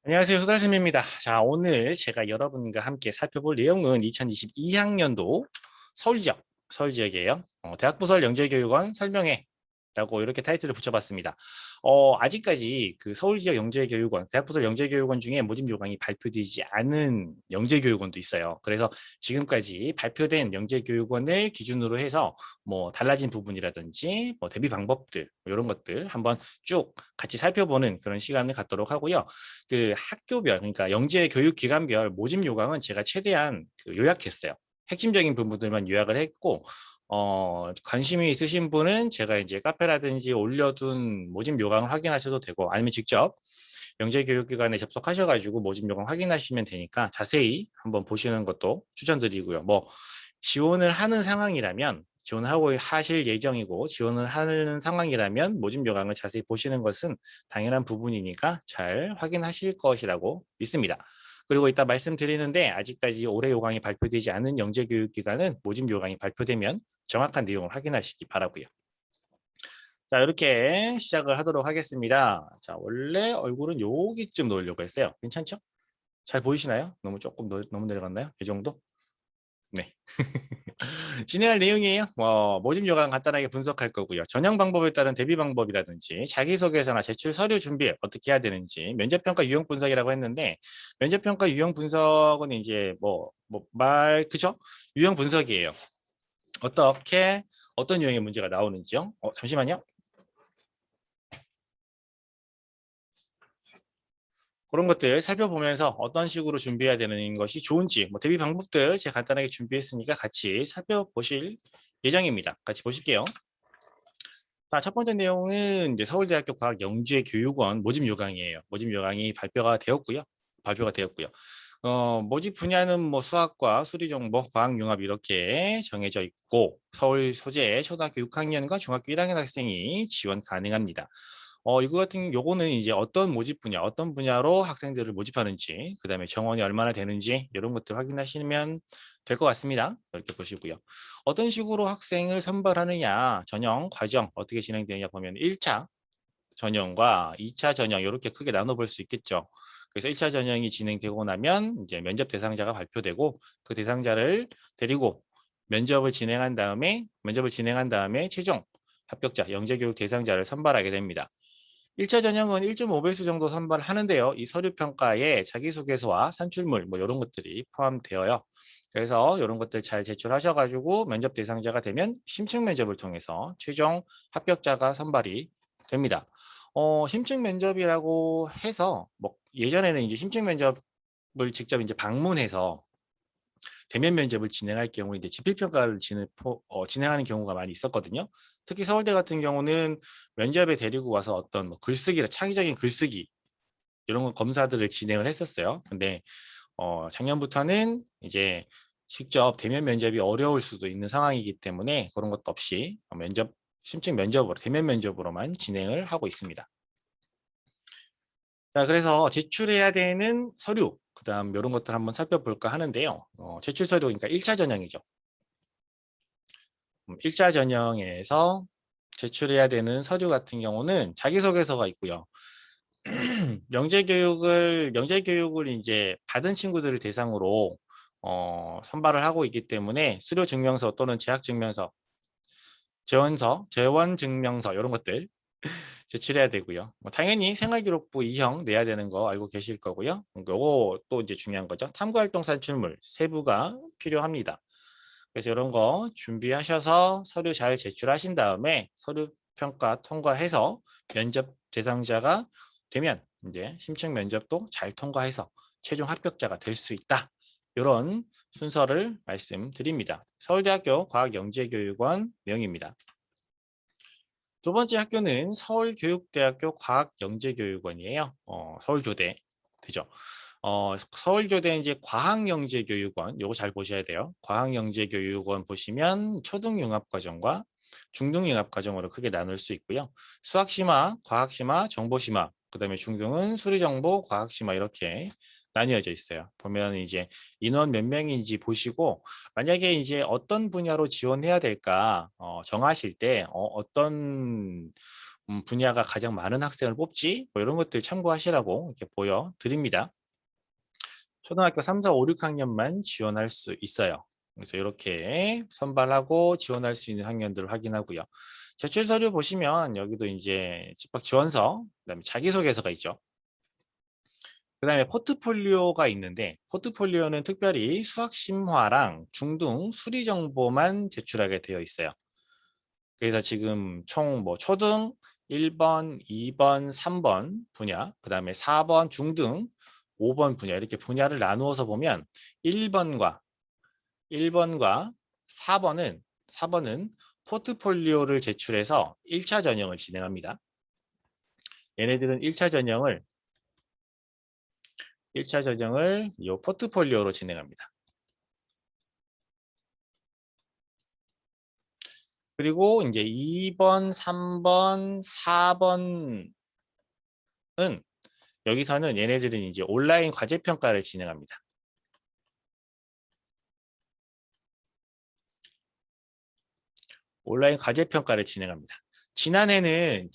안녕하세요. 수달쌤입니다. 자, 오늘 제가 여러분과 함께 살펴볼 내용은 2022학년도 서울 지역이에요. 대학부설 영재교육원 설명회 라고 이렇게 타이틀을 붙여봤습니다. 아직까지 그 서울지역 영재교육원, 대학부설 영재교육원 중에 모집 요강이 발표되지 않은 영재교육원도 있어요. 그래서 지금까지 발표된 영재교육원을 기준으로 해서 뭐 달라진 부분이라든지 뭐 대비 방법들 이런 것들 한번 쭉 같이 살펴보는 그런 시간을 갖도록 하고요. 그 학교별, 그러니까 영재 교육 기관별 모집 요강은 제가 최대한 그 요약했어요. 핵심적인 부분들만 요약을 했고, 관심이 있으신 분은 제가 이제 카페라든지 올려둔 모집 요강을 확인하셔도 되고, 아니면 직접 영재교육기관에 접속하셔가지고 모집 요강 확인하시면 되니까 자세히 한번 보시는 것도 추천드리고요. 뭐 지원을 하는 상황이라면 지원하고 하실 예정이고 지원을 하는 상황이라면 모집 요강을 자세히 보시는 것은 당연한 부분이니까 잘 확인하실 것이라고 믿습니다. 그리고 이따 말씀드리는데 아직까지 올해 요강이 발표되지 않은 영재교육기관은 모집 요강이 발표되면 정확한 내용을 확인하시기 바라고요. 자, 이렇게 시작을 하도록 하겠습니다. 자, 원래 얼굴은 여기쯤 놓으려고 했어요. 괜찮죠? 잘 보이시나요? 너무 내려갔나요? 이 정도? 네. 진행할 내용이에요. 모집 요강 간단하게 분석할 거고요. 전형 방법에 따른 대비 방법이라든지 자기소개서나 제출 서류 준비 어떻게 해야 되는지 면접평가 유형 분석이라고 했는데 면접평가 유형 분석은 이제 그죠? 유형 분석이에요. 어떤 유형의 문제가 나오는지요? 잠시만요. 그런 것들 살펴보면서 어떤 식으로 준비해야 되는 것이 좋은지 대비 방법들 제가 간단하게 준비했으니까 같이 살펴보실 예정입니다. 같이 보실게요. 자, 첫 번째 내용은 이제 서울대학교 과학영재교육원 모집 요강이에요. 모집 요강이 발표가 되었고요. 모집 분야는 뭐 수학과 수리정보, 과학융합 이렇게 정해져 있고 서울 소재 초등학교 6학년과 중학교 1학년 학생이 지원 가능합니다. 요거는 이제 어떤 모집 분야, 어떤 분야로 학생들을 모집하는지, 그다음에 정원이 얼마나 되는지 이런 것들 확인하시면 될 것 같습니다. 이렇게 보시고요. 어떤 식으로 학생을 선발하느냐, 전형 과정 어떻게 진행되느냐 보면 1차 전형과 2차 전형 이렇게 크게 나눠볼 수 있겠죠. 그래서 1차 전형이 진행되고 나면 이제 면접 대상자가 발표되고 그 대상자를 데리고 면접을 진행한 다음에 최종 합격자, 영재교육 대상자를 선발하게 됩니다. 1차 전형은 1.5배수 정도 선발하는데요. 이 서류 평가에 자기소개서와 산출물 이런 것들이 포함되어요. 그래서 이런 것들 잘 제출하셔가지고 면접 대상자가 되면 심층 면접을 통해서 최종 합격자가 선발이 됩니다. 심층 면접이라고 해서 예전에는 이제 심층 면접을 직접 이제 방문해서 대면 면접을 진행할 경우에 이제 지필평가를 진행하는 경우가 많이 있었거든요. 특히 서울대 같은 경우는 면접에 데리고 와서 어떤 창의적인 글쓰기 이런 거 검사들을 진행을 했었어요. 근데 작년부터는 이제 직접 대면 면접이 어려울 수도 있는 상황이기 때문에 그런 것도 없이 심층 면접으로 대면 면접으로만 진행을 하고 있습니다. 자, 그래서 제출해야 되는 서류, 그다음 이런 것들 한번 살펴볼까 하는데요. 제출 서류, 그러니까 1차 전형이죠. 1차 전형에서 제출해야 되는 서류 같은 경우는 자기소개서가 있고요. 영재교육을 이제 받은 친구들을 대상으로 선발을 하고 있기 때문에 수료 증명서 또는 재학 증명서, 재원 증명서 이런 것들 제출해야 되고요. 당연히 생활기록부 2형 내야 되는 거 알고 계실 거고요. 요거 또 이제 중요한 거죠. 탐구활동 산출물 세부가 필요합니다. 그래서 이런 거 준비하셔서 서류 잘 제출하신 다음에 서류 평가 통과해서 면접 대상자가 되면 이제 심층 면접도 잘 통과해서 최종 합격자가 될 수 있다. 이런 순서를 말씀드립니다. 서울대학교 과학영재교육원 내용입니다. 두 번째 학교는 서울교육대학교 과학영재교육원이에요. 서울교대 되죠. 서울교대 이제 과학영재교육원 요거 잘 보셔야 돼요. 과학영재교육원 보시면 초등융합과정과 중등융합과정으로 크게 나눌 수 있고요. 수학심화, 과학심화, 정보심화, 그다음에 중등은 수리정보, 과학심화 이렇게 나뉘어져 있어요. 보면 이제 인원 몇 명인지 보시고 만약에 이제 어떤 분야로 지원해야 될까 정하실 때 어떤 분야가 가장 많은 학생을 뽑지? 뭐 이런 것들 참고하시라고 이렇게 보여드립니다. 초등학교 3, 4, 5, 6학년만 지원할 수 있어요. 그래서 이렇게 선발하고 지원할 수 있는 학년들을 확인하고요. 제출 서류 보시면 여기도 이제 집합 지원서, 그다음에 자기소개서가 있죠. 그다음에 포트폴리오가 있는데 포트폴리오는 특별히 수학 심화랑 중등 수리 정보만 제출하게 되어 있어요. 그래서 지금 총 뭐 초등 1번, 2번, 3번 분야, 그다음에 4번 중등, 5번 분야 이렇게 분야를 나누어서 보면 1번과 4번은 포트폴리오를 제출해서 1차 전형을 진행합니다. 얘네들은 1차 전형을 이 포트폴리오로 진행합니다. 그리고 이제 2번, 3번, 4번은 여기서는 얘네들은 이제 온라인 과제 평가를 진행합니다. 온라인 과제 평가를 진행합니다. 지난해는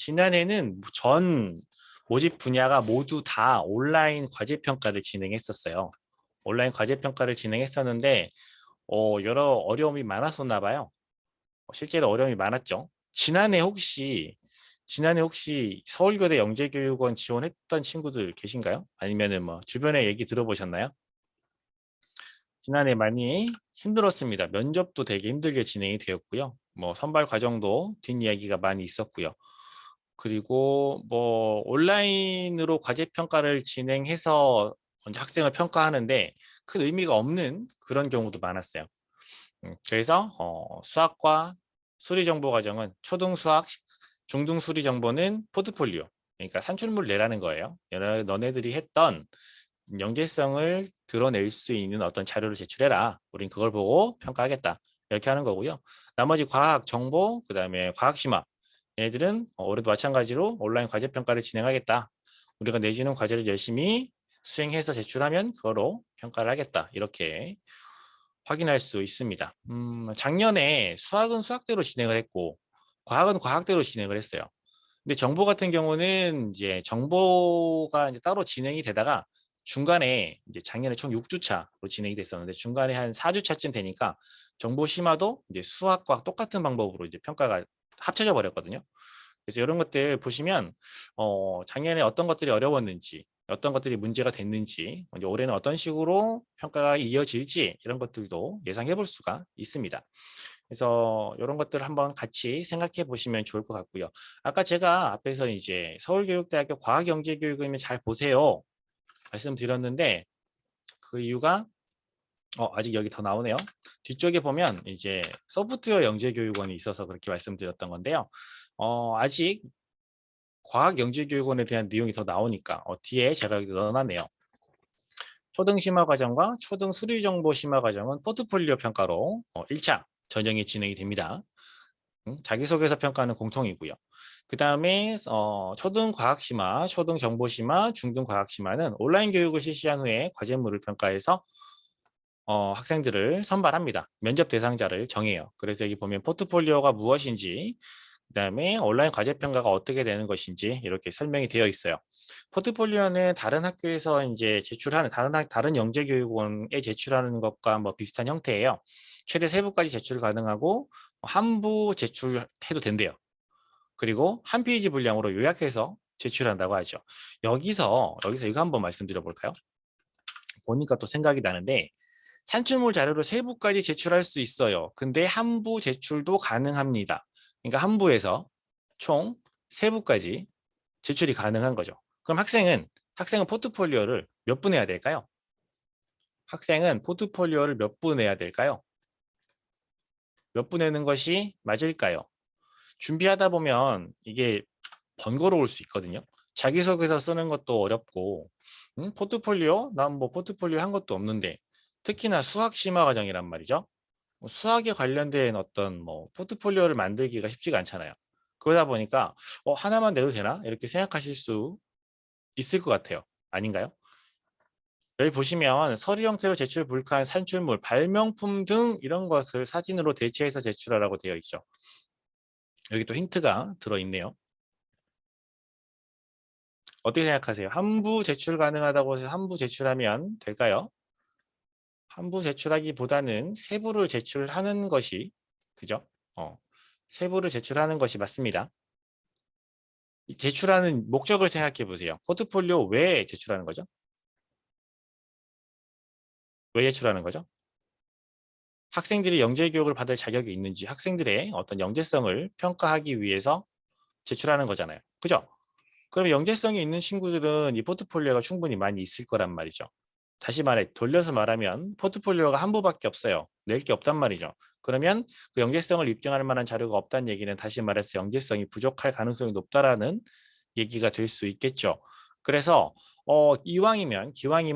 전 모집 분야가 모두 다 온라인 과제 평가를 진행했었어요. 온라인 과제 평가를 진행했었는데 여러 어려움이 많았었나 봐요. 실제로 어려움이 많았죠. 지난해 혹시 서울교대 영재교육원 지원했던 친구들 계신가요? 아니면은 뭐 주변에 얘기 들어보셨나요? 지난해 많이 힘들었습니다. 면접도 되게 힘들게 진행이 되었고요. 뭐 선발 과정도 뒷이야기가 많이 있었고요. 그리고 뭐 온라인으로 과제 평가를 진행해서 먼저 학생을 평가하는데 큰 의미가 없는 그런 경우도 많았어요. 그래서 수학과 수리 정보 과정은 초등 수학, 중등 수리 정보는 포트폴리오. 그러니까 산출물 내라는 거예요. 너네들이 했던 연계성을 드러낼 수 있는 어떤 자료를 제출해라. 우린 그걸 보고 평가하겠다. 이렇게 하는 거고요. 나머지 과학 정보, 그다음에 과학 심화. 얘네들은 올해도 마찬가지로 온라인 과제 평가를 진행하겠다. 우리가 내주는 과제를 열심히 수행해서 제출하면 그거로 평가를 하겠다. 이렇게 확인할 수 있습니다. 작년에 수학은 수학대로 진행을 했고 과학은 과학대로 진행을 했어요. 근데 정보 같은 경우는 이제 정보가 이제 따로 진행이 되다가 중간에 이제 작년에 총 6주차로 진행이 됐었는데 중간에 한 4주차쯤 되니까 정보 심화도 이제 수학과 똑같은 방법으로 이제 평가가 합쳐져 버렸거든요. 그래서 이런 것들 보시면 작년에 어떤 것들이 어려웠는지 어떤 것들이 문제가 됐는지 이제 올해는 어떤 식으로 평가가 이어질지 이런 것들도 예상해 볼 수가 있습니다. 그래서 이런 것들을 한번 같이 생각해 보시면 좋을 것 같고요. 아까 제가 앞에서 이제 서울교육대학교 과학영재교육이면 잘 보세요 말씀드렸는데 그 이유가 아직 여기 더 나오네요. 뒤쪽에 보면 이제 소프트웨어 영재교육원이 있어서 그렇게 말씀드렸던 건데요. 아직 과학영재교육원에 대한 내용이 더 나오니까 뒤에 제가 여기 넣어놨네요. 초등 심화 과정과 초등 수리 정보 심화 과정은 포트폴리오 평가로 1차 전형이 진행이 됩니다. 자기소개서 평가는 공통이고요. 그 다음에 초등 과학심화, 초등 정보심화, 중등 과학심화는 온라인 교육을 실시한 후에 과제물을 평가해서 학생들을 선발합니다. 면접 대상자를 정해요. 그래서 여기 보면 포트폴리오가 무엇인지, 그 다음에 온라인 과제 평가가 어떻게 되는 것인지 이렇게 설명이 되어 있어요. 포트폴리오는 다른 학교에서 이제 제출하는 다른 영재교육원에 제출하는 것과 뭐 비슷한 형태예요. 최대 3부까지 제출 가능하고 한 부 제출해도 된대요. 그리고 한 페이지 분량으로 요약해서 제출한다고 하죠. 여기서 이거 한번 말씀드려 볼까요? 보니까 또 생각이 나는데 산출물 자료를 3부까지 제출할 수 있어요. 근데 한 부 제출도 가능합니다. 그러니까 한 부에서 총 3부까지 제출이 가능한 거죠. 그럼 학생은 포트폴리오를 몇 분 해야 될까요? 학생은 포트폴리오를 몇 분 해야 될까요? 몇 분 내는 것이 맞을까요? 준비하다 보면 이게 번거로울 수 있거든요. 자기소개서 쓰는 것도 어렵고 포트폴리오? 난 뭐 포트폴리오 한 것도 없는데 특히나 수학 심화 과정이란 말이죠. 수학에 관련된 어떤 뭐 포트폴리오를 만들기가 쉽지가 않잖아요. 그러다 보니까 하나만 내도 되나? 이렇게 생각하실 수 있을 것 같아요. 아닌가요? 여기 보시면 서류 형태로 제출 불가한 산출물, 발명품 등 이런 것을 사진으로 대체해서 제출하라고 되어 있죠. 여기 또 힌트가 들어있네요. 어떻게 생각하세요? 한부 제출 가능하다고 해서 한부 제출하면 될까요? 한부 제출하기보다는 세부를 제출하는 것이 그죠? 세부를 제출하는 것이 맞습니다. 이 제출하는 목적을 생각해 보세요. 포트폴리오 왜 제출하는 거죠? 왜 제출하는 거죠? 학생들이 영재 교육을 받을 자격이 있는지 학생들의 어떤 영재성을 평가하기 위해서 제출하는 거잖아요. 그죠? 그럼 영재성이 있는 친구들은 이 포트폴리오가 충분히 많이 있을 거란 말이죠. 다시 말해 돌려서 말하면 포트폴리오가 한 부밖에 없어요. 낼 게 없단 말이죠. 그러면 그 영재성을 입증할 만한 자료가 없다는 얘기는 다시 말해서 영재성이 부족할 가능성이 높다라는 얘기가 될 수 있겠죠. 그래서 기왕이면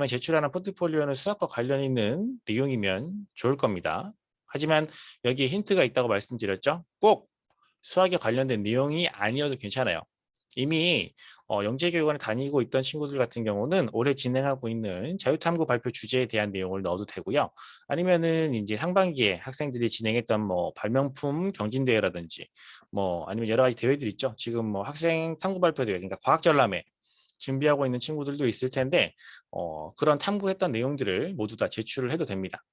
제출하는 포트폴리오는 수학과 관련 있는 내용이면 좋을 겁니다. 하지만 여기에 힌트가 있다고 말씀드렸죠. 꼭 수학에 관련된 내용이 아니어도 괜찮아요. 이미 영재교육원에 다니고 있던 친구들 같은 경우는 올해 진행하고 있는 자유탐구 발표 주제에 대한 내용을 넣어도 되고요. 아니면은 이제 상반기에 학생들이 진행했던 뭐 발명품 경진대회라든지 뭐 아니면 여러 가지 대회들 있죠. 지금 뭐 학생 탐구 발표 대회, 그러니까 과학전람회 준비하고 있는 친구들도 있을 텐데 그런 탐구했던 내용들을 모두 다 제출을 해도 됩니다.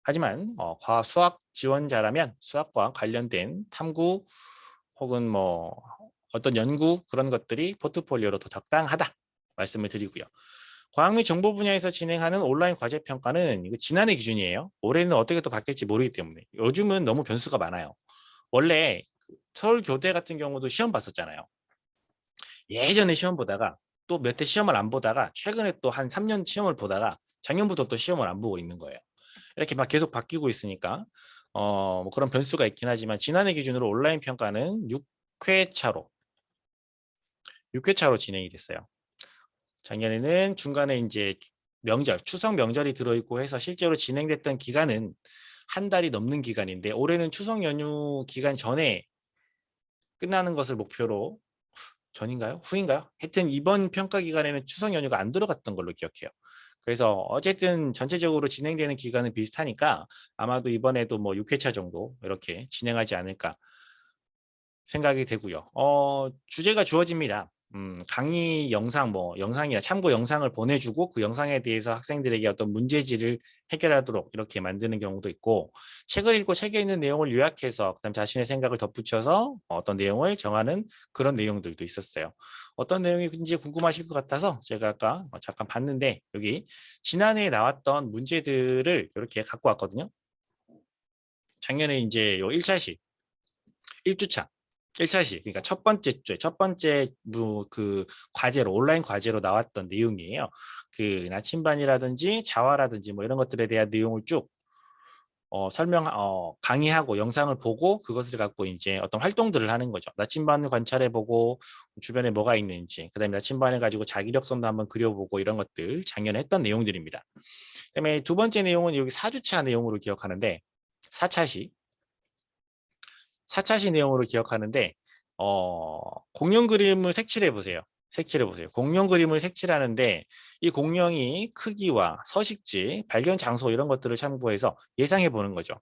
하지만 수학 지원자라면 수학과 관련된 탐구 혹은 뭐 어떤 연구 그런 것들이 포트폴리오로 더 적당하다 말씀을 드리고요. 과학 및 정보 분야에서 진행하는 온라인 과제 평가는 이거 지난해 기준이에요. 올해는 어떻게 또 바뀔지 모르기 때문에 요즘은 너무 변수가 많아요. 원래 서울교대 같은 경우도 시험 봤었잖아요. 예전에 시험 보다가 또 몇 해 시험을 안 보다가 최근에 또 한 3년 시험을 보다가 작년부터 또 시험을 안 보고 있는 거예요. 이렇게 막 계속 바뀌고 있으니까 뭐 그런 변수가 있긴 하지만 지난해 기준으로 온라인 평가는 6회차로 진행이 됐어요. 작년에는 중간에 이제 추석 명절이 들어있고 해서 실제로 진행됐던 기간은 한 달이 넘는 기간인데 올해는 추석 연휴 기간 전에 끝나는 것을 목표로 전인가요? 후인가요? 하여튼 이번 평가 기간에는 추석 연휴가 안 들어갔던 걸로 기억해요. 그래서 어쨌든 전체적으로 진행되는 기간은 비슷하니까 아마도 이번에도 뭐 6회차 정도 이렇게 진행하지 않을까 생각이 되고요. 주제가 주어집니다. 강의 영상, 뭐 영상이나 참고 영상을 보내주고 그 영상에 대해서 학생들에게 어떤 문제지를 해결하도록 이렇게 만드는 경우도 있고 책을 읽고 책에 있는 내용을 요약해서 그다음 자신의 생각을 덧붙여서 어떤 내용을 정하는 그런 내용들도 있었어요. 어떤 내용인지 궁금하실 것 같아서 제가 아까 잠깐 봤는데 여기 지난해에 나왔던 문제들을 이렇게 갖고 왔거든요. 작년에 이제 요 1차시 1주차 1차시 그러니까 첫 번째 주에 첫 번째 그 과제로 온라인 과제로 나왔던 내용이에요. 그 나침반이라든지 자화라든지 뭐 이런 것들에 대한 내용을 쭉 강의하고 영상을 보고 그것을 갖고 이제 어떤 활동들을 하는 거죠. 나침반을 관찰해 보고 주변에 뭐가 있는지, 그다음에 나침반을 가지고 자기력선도 한번 그려보고 이런 것들 작년에 했던 내용들입니다. 그다음에 두 번째 내용은 여기 4주차 내용으로 기억하는데 4차시 4차시 내용으로 기억하는데 공룡 그림을 색칠해 보세요. 색칠해 보세요. 공룡 그림을 색칠하는데 이 공룡이 크기와 서식지, 발견 장소 이런 것들을 참고해서 예상해 보는 거죠.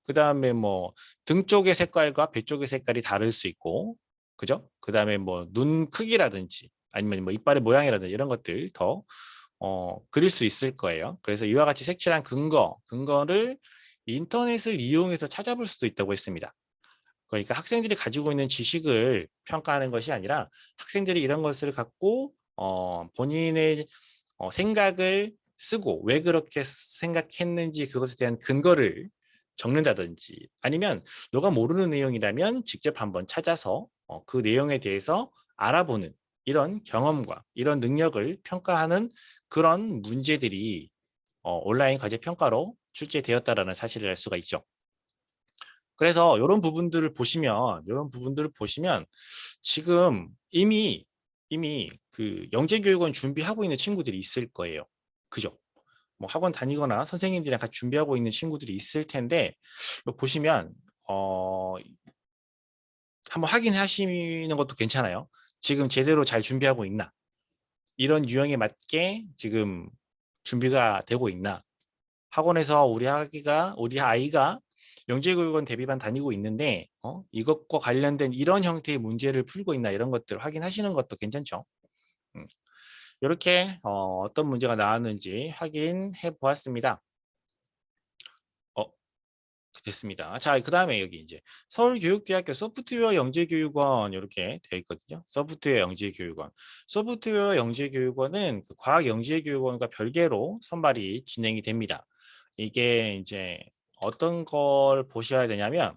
그 다음에 뭐 등 쪽의 색깔과 배 쪽의 색깔이 다를 수 있고, 그죠? 그 다음에 뭐 눈 크기라든지 아니면 뭐 이빨의 모양이라든지 이런 것들 더 그릴 수 있을 거예요. 그래서 이와 같이 색칠한 근거를 인터넷을 이용해서 찾아볼 수도 있다고 했습니다. 그러니까 학생들이 가지고 있는 지식을 평가하는 것이 아니라 학생들이 이런 것을 갖고 본인의 생각을 쓰고 왜 그렇게 생각했는지 그것에 대한 근거를 적는다든지 아니면 너가 모르는 내용이라면 직접 한번 찾아서 그 내용에 대해서 알아보는 이런 경험과 이런 능력을 평가하는 그런 문제들이 온라인 과제 평가로 출제되었다라는 사실을 알 수가 있죠. 그래서 이런 부분들을 보시면 지금 이미 그 영재교육원 준비하고 있는 친구들이 있을 거예요. 그죠? 뭐 학원 다니거나 선생님들이랑 같이 준비하고 있는 친구들이 있을 텐데 보시면 한번 확인하시는 것도 괜찮아요. 지금 제대로 잘 준비하고 있나? 이런 유형에 맞게 지금 준비가 되고 있나? 학원에서 우리 아이가 영재교육원 대비반 다니고 있는데 이것과 관련된 이런 형태의 문제를 풀고 있나 이런 것들 확인하시는 것도 괜찮죠. 이렇게 어떤 문제가 나왔는지 확인해 보았습니다. 됐습니다. 자, 그 다음에 여기 이제 서울교육대학교 소프트웨어 영재교육원 이렇게 되어 있거든요. 소프트웨어 영재교육원. 소프트웨어 영재교육원은 그 과학 영재교육원과 별개로 선발이 진행이 됩니다. 이게 이제 어떤 걸 보셔야 되냐면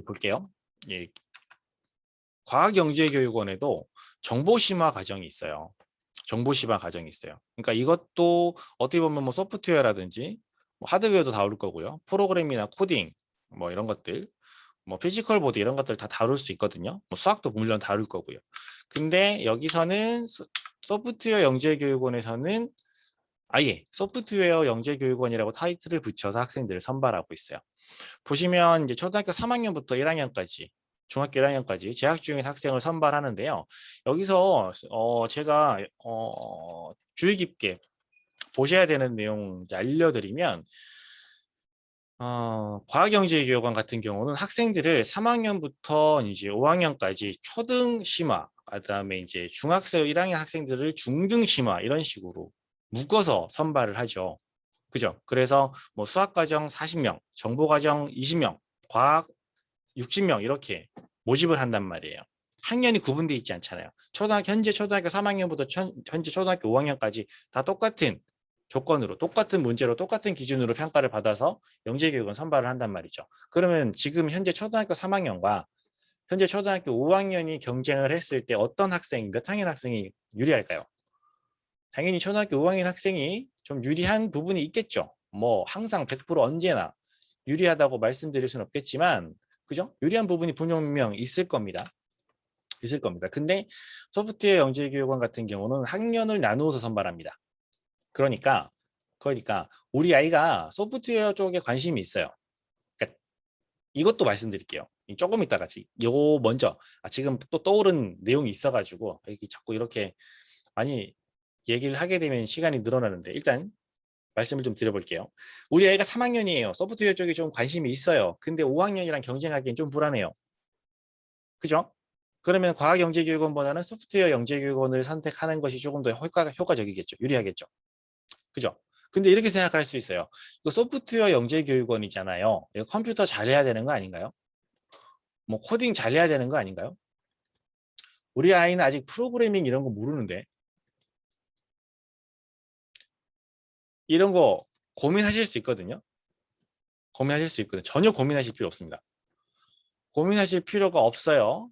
볼게요. 예, 과학영재교육원에도 정보심화 과정이 있어요. 정보심화 과정이 있어요. 그러니까 이것도 어떻게 보면 뭐 소프트웨어라든지 뭐 하드웨어도 다룰 거고요. 프로그램이나 코딩 뭐 이런 것들, 뭐 피지컬 보드 이런 것들 다 다룰 수 있거든요. 뭐 수학도 물론 다룰 거고요. 근데 여기서는 소프트웨어 영재교육원에서는 아예 소프트웨어 영재교육원이라고 타이틀을 붙여서 학생들을 선발하고 있어요. 보시면 이제 초등학교 3학년부터 1학년까지 중학교 1학년까지 재학 중인 학생을 선발하는데요. 여기서 제가 주의 깊게 보셔야 되는 내용 이제 알려드리면 과학영재교육원 같은 경우는 학생들을 3학년부터 이제 5학년까지 초등 심화, 그다음에 이제 중학생 1학년 학생들을 중등 심화 이런 식으로 묶어서 선발을 하죠. 그죠? 그래서 뭐 수학과정 40명, 정보과정 20명, 과학 60명 이렇게 모집을 한단 말이에요. 학년이 구분되어 있지 않잖아요. 현재 초등학교 3학년부터 현재 초등학교 5학년까지 다 똑같은 조건으로 똑같은 문제로 똑같은 기준으로 평가를 받아서 영재교육은 선발을 한단 말이죠. 그러면 지금 현재 초등학교 3학년과 현재 초등학교 5학년이 경쟁을 했을 때 어떤 학생이 몇 학년 학생이 유리할까요? 당연히 초등학교 5학년 학생이 좀 유리한 부분이 있겠죠. 뭐 항상 100% 언제나 유리하다고 말씀드릴 수는 없겠지만 그죠? 유리한 부분이 분명 있을 겁니다. 있을 겁니다. 근데 소프트웨어 영재교육원 같은 경우는 학년을 나누어서 선발합니다. 그러니까 우리 아이가 소프트웨어 쪽에 관심이 있어요. 그러니까 이것도 말씀드릴게요. 조금 이따가 요 먼저 지금 또 떠오른 내용이 있어가지고 이렇게 자꾸 이렇게 많이 얘기를 하게 되면 시간이 늘어나는데 일단 말씀을 좀 드려볼게요. 우리 아이가 3학년이에요. 소프트웨어 쪽에 좀 관심이 있어요. 근데 5학년이랑 경쟁하기엔 좀 불안해요. 그죠? 그러면 과학영재교육원보다는 소프트웨어 영재교육원을 선택하는 것이 조금 더 효과적이겠죠. 유리하겠죠. 그죠? 근데 이렇게 생각할 수 있어요. 이거 소프트웨어 영재교육원이잖아요. 이거 컴퓨터 잘해야 되는 거 아닌가요? 뭐 코딩 잘해야 되는 거 아닌가요? 우리 아이는 아직 프로그래밍 이런 거 모르는데 이런 거 고민하실 수 있거든요. 고민하실 수 있거든요. 전혀 고민하실 필요 없습니다. 고민하실 필요가 없어요.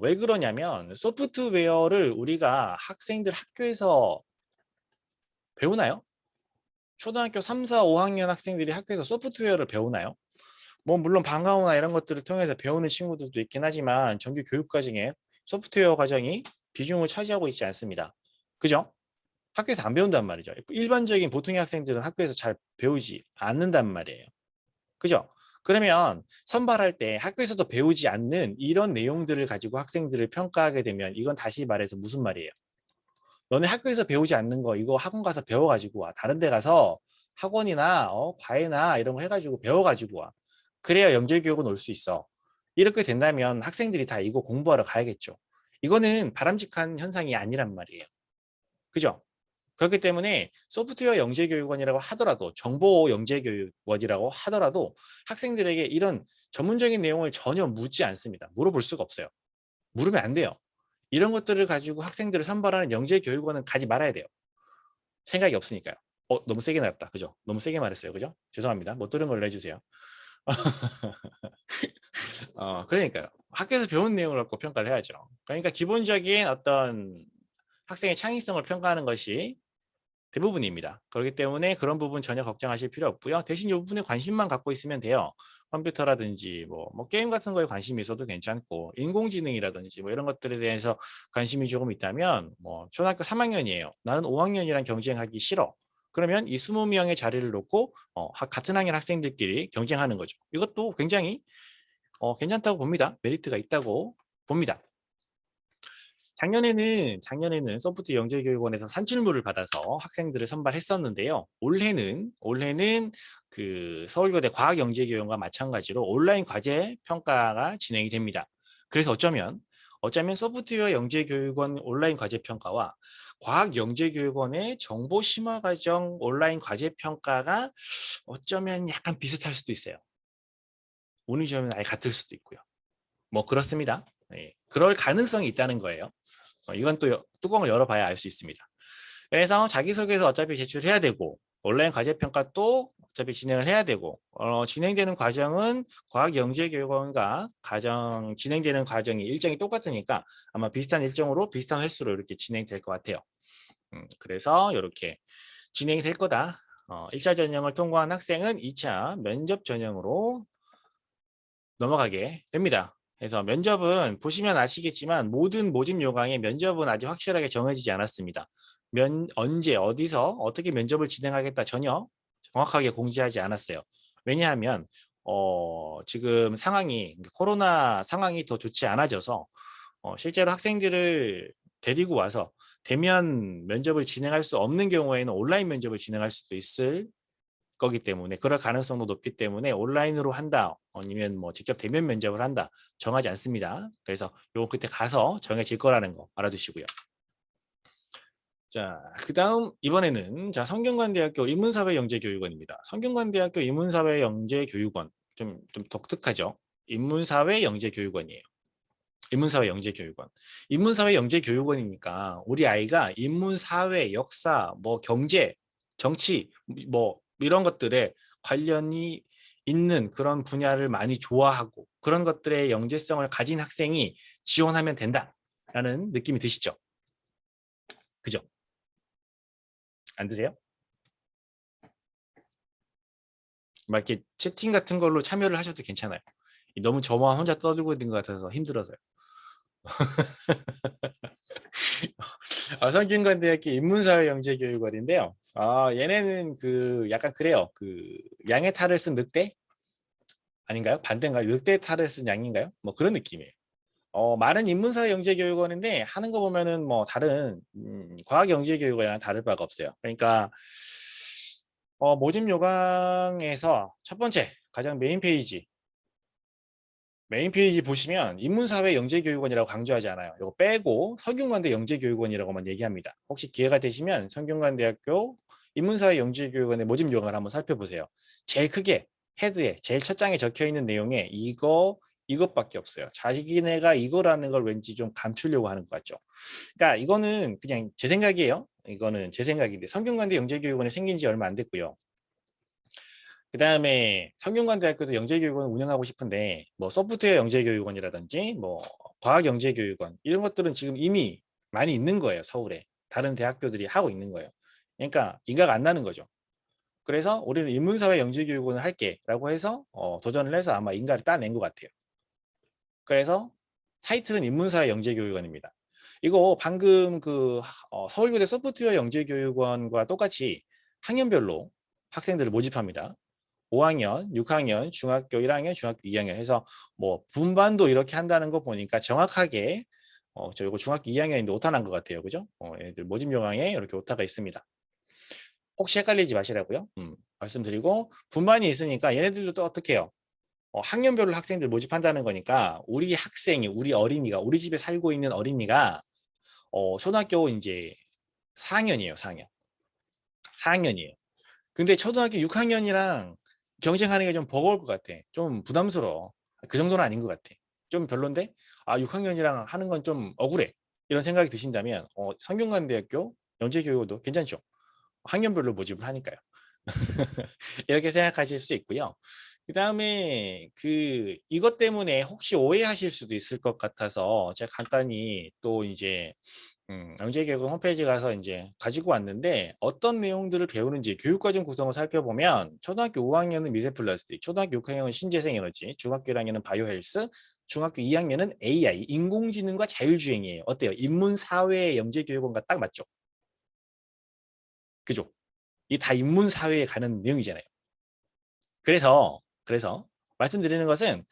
왜 그러냐면 소프트웨어를 우리가 학생들 학교에서 배우나요? 초등학교 3, 4, 5학년 학생들이 학교에서 소프트웨어를 배우나요? 뭐 물론 방과후나 이런 것들을 통해서 배우는 친구들도 있긴 하지만 정규 교육 과정에 소프트웨어 과정이 비중을 차지하고 있지 않습니다. 그죠? 학교에서 안 배운단 말이죠. 일반적인 보통의 학생들은 학교에서 잘 배우지 않는단 말이에요. 그죠? 그러면 선발할 때 학교에서도 배우지 않는 이런 내용들을 가지고 학생들을 평가하게 되면 이건 다시 말해서 무슨 말이에요? 너네 학교에서 배우지 않는 거 이거 학원 가서 배워가지고 와. 다른 데 가서 학원이나 과외나 이런 거 해가지고 배워가지고 와. 그래야 영재교육은 올 수 있어. 이렇게 된다면 학생들이 다 이거 공부하러 가야겠죠. 이거는 바람직한 현상이 아니란 말이에요. 그죠? 그렇기 때문에 소프트웨어 영재교육원이라고 하더라도 정보 영재교육원이라고 하더라도 학생들에게 이런 전문적인 내용을 전혀 묻지 않습니다. 물어볼 수가 없어요. 물으면 안 돼요. 이런 것들을 가지고 학생들을 선발하는 영재교육원은 가지 말아야 돼요. 생각이 없으니까요. 너무 세게 나왔다. 그죠? 너무 세게 말했어요. 그죠? 죄송합니다. 못 들은 걸로 해주세요. 그러니까요. 학교에서 배운 내용을 갖고 평가를 해야죠. 그러니까 기본적인 어떤 학생의 창의성을 평가하는 것이 대부분입니다. 그렇기 때문에 그런 부분 전혀 걱정하실 필요 없고요. 대신 이 부분에 관심만 갖고 있으면 돼요. 컴퓨터라든지 뭐 게임 같은 거에 관심이 있어도 괜찮고 인공지능이라든지 뭐 이런 것들에 대해서 관심이 조금 있다면 뭐 초등학교 3학년이에요. 나는 5학년이랑 경쟁하기 싫어. 그러면 이 20명의 자리를 놓고 같은 학년 학생들끼리 경쟁하는 거죠. 이것도 굉장히 괜찮다고 봅니다. 메리트가 있다고 봅니다. 작년에는 소프트 영재교육원에서 산출물을 받아서 학생들을 선발했었는데요. 올해는 그 서울교대 과학영재교육원과 마찬가지로 온라인 과제 평가가 진행이 됩니다. 그래서 어쩌면 어쩌면 소프트웨어 영재교육원 온라인 과제평가와 과학영재교육원의 정보심화과정 온라인 과제평가가 어쩌면 약간 비슷할 수도 있어요. 오늘 시험은 아예 같을 수도 있고요. 뭐 그렇습니다. 예, 그럴 가능성이 있다는 거예요. 이건 또 뚜껑을 열어봐야 알 수 있습니다. 그래서 자기소개서 어차피 제출해야 되고 온라인 과제평가 또 어차피 진행을 해야 되고 진행되는 과정은 과학영재교육원과 진행되는 과정이 일정이 똑같으니까 아마 비슷한 일정으로 비슷한 횟수로 이렇게 진행될 것 같아요. 그래서 이렇게 진행이 될 거다. 1차 전형을 통과한 학생은 2차 면접 전형으로 넘어가게 됩니다. 그래서 면접은 보시면 아시겠지만 모든 모집 요강의 면접은 아직 확실하게 정해지지 않았습니다. 언제 어디서 어떻게 면접을 진행하겠다 전혀 정확하게 공지하지 않았어요. 왜냐하면 지금 상황이 코로나 상황이 더 좋지 않아져서 실제로 학생들을 데리고 와서 대면 면접을 진행할 수 없는 경우에는 온라인 면접을 진행할 수도 있을 거기 때문에 그럴 가능성도 높기 때문에 온라인으로 한다 아니면 뭐 직접 대면 면접을 한다 정하지 않습니다. 그래서 요 그때 가서 정해질 거라는 거 알아두시고요. 자, 그다음 이번에는 자 성균관대학교 인문사회영재교육원입니다. 성균관대학교 인문사회영재교육원 좀 독특하죠. 인문사회영재교육원이에요. 인문사회영재교육원. 인문사회영재교육원이니까 우리 아이가 인문사회, 역사, 뭐 경제, 정치 뭐 이런 것들에 관련이 있는 그런 분야를 많이 좋아하고 그런 것들의 영재성을 가진 학생이 지원하면 된다라는 느낌이 드시죠? 그죠? 안 드세요? 막 이렇게 채팅 같은 걸로 참여를 하셔도 괜찮아요. 너무 저만 혼자 떠들고 있는 것 같아서 힘들어서요. 성균관대학교 인문사회영재교육원인데요. 얘네는 그 약간 그래요. 그 양의 탈을 쓴 늑대 아닌가요? 반대인가요? 늑대 탈을 쓴 양인가요? 뭐 그런 느낌이에요. 많은 인문사회영재교육원인데 하는 거 보면은 뭐 다른 과학영재교육원이랑 다를 바가 없어요. 그러니까 모집 요강에서 첫 번째 가장 메인 페이지 보시면 인문사회 영재교육원이라고 강조하지 않아요. 이거 빼고 성균관대 영재교육원이라고만 얘기합니다. 혹시 기회가 되시면 성균관대학교 인문사회 영재교육원의 모집 요강을 한번 살펴보세요. 제일 크게 헤드에 제일 첫 장에 적혀 있는 내용에 이것밖에 없어요. 자기네가 이거라는 걸 왠지 좀 감추려고 하는 것 같죠. 그러니까 이거는 그냥 제 생각이에요. 이거는 제 생각인데 성균관대 영재교육원이 생긴 지 얼마 안 됐고요. 그 다음에 성균관대학교도 영재교육원을 운영하고 싶은데 뭐 소프트웨어 영재교육원이라든지 뭐 과학영재교육원 이런 것들은 지금 이미 많이 있는 거예요. 서울에 다른 대학교들이 하고 있는 거예요. 그러니까 인가가 안 나는 거죠. 그래서 우리는 인문사회 영재교육원을 할게 라고 해서 도전을 해서 아마 인가를 따낸 것 같아요. 그래서 타이틀은 인문사회 영재교육원입니다. 이거 방금 그 서울고대 소프트웨어 영재교육원과 똑같이 학년별로 학생들을 모집합니다. 5학년, 6학년, 중학교 1학년, 중학교 2학년 해서 뭐 분반도 이렇게 한다는 거 보니까 정확하게 저 이거 중학교 2학년인데 오타 난 것 같아요. 그죠? 얘들 모집 요강에 이렇게 오타가 있습니다. 혹시 헷갈리지 마시라고요. 말씀드리고 분반이 있으니까 얘네들도 또 어떻게 해요? 학년별로 학생들 모집한다는 거니까 우리 학생이 우리 어린이가 우리 집에 살고 있는 어린이가 초등학교 이제 4학년이에요. 4학년. 4학년이에요. 근데 초등학교 6학년이랑 경쟁하는 게 좀 버거울 것 같아. 좀 부담스러워. 그 정도는 아닌 것 같아. 좀 별론데 6학년이랑 하는 건 좀 억울해. 이런 생각이 드신다면 성균관대학교 영재교육도 괜찮죠. 학년별로 모집을 하니까요. 이렇게 생각하실 수 있고요. 그 다음에 이것 때문에 혹시 오해하실 수도 있을 것 같아서 제가 간단히 또 이제 영재교육원 홈페이지 가서 이제 가지고 왔는데 어떤 내용들을 배우는지 교육과정 구성을 살펴보면 초등학교 5학년은 미세 플라스틱, 초등학교 6학년은 신재생 에너지, 중학교 1학년은 바이오헬스, 중학교 2학년은 AI, 인공지능과 자율주행이에요. 어때요? 인문사회 영재교육원과 딱 맞죠? 그죠? 이 다 인문사회에 가는 내용이잖아요. 그래서 말씀드리는 것은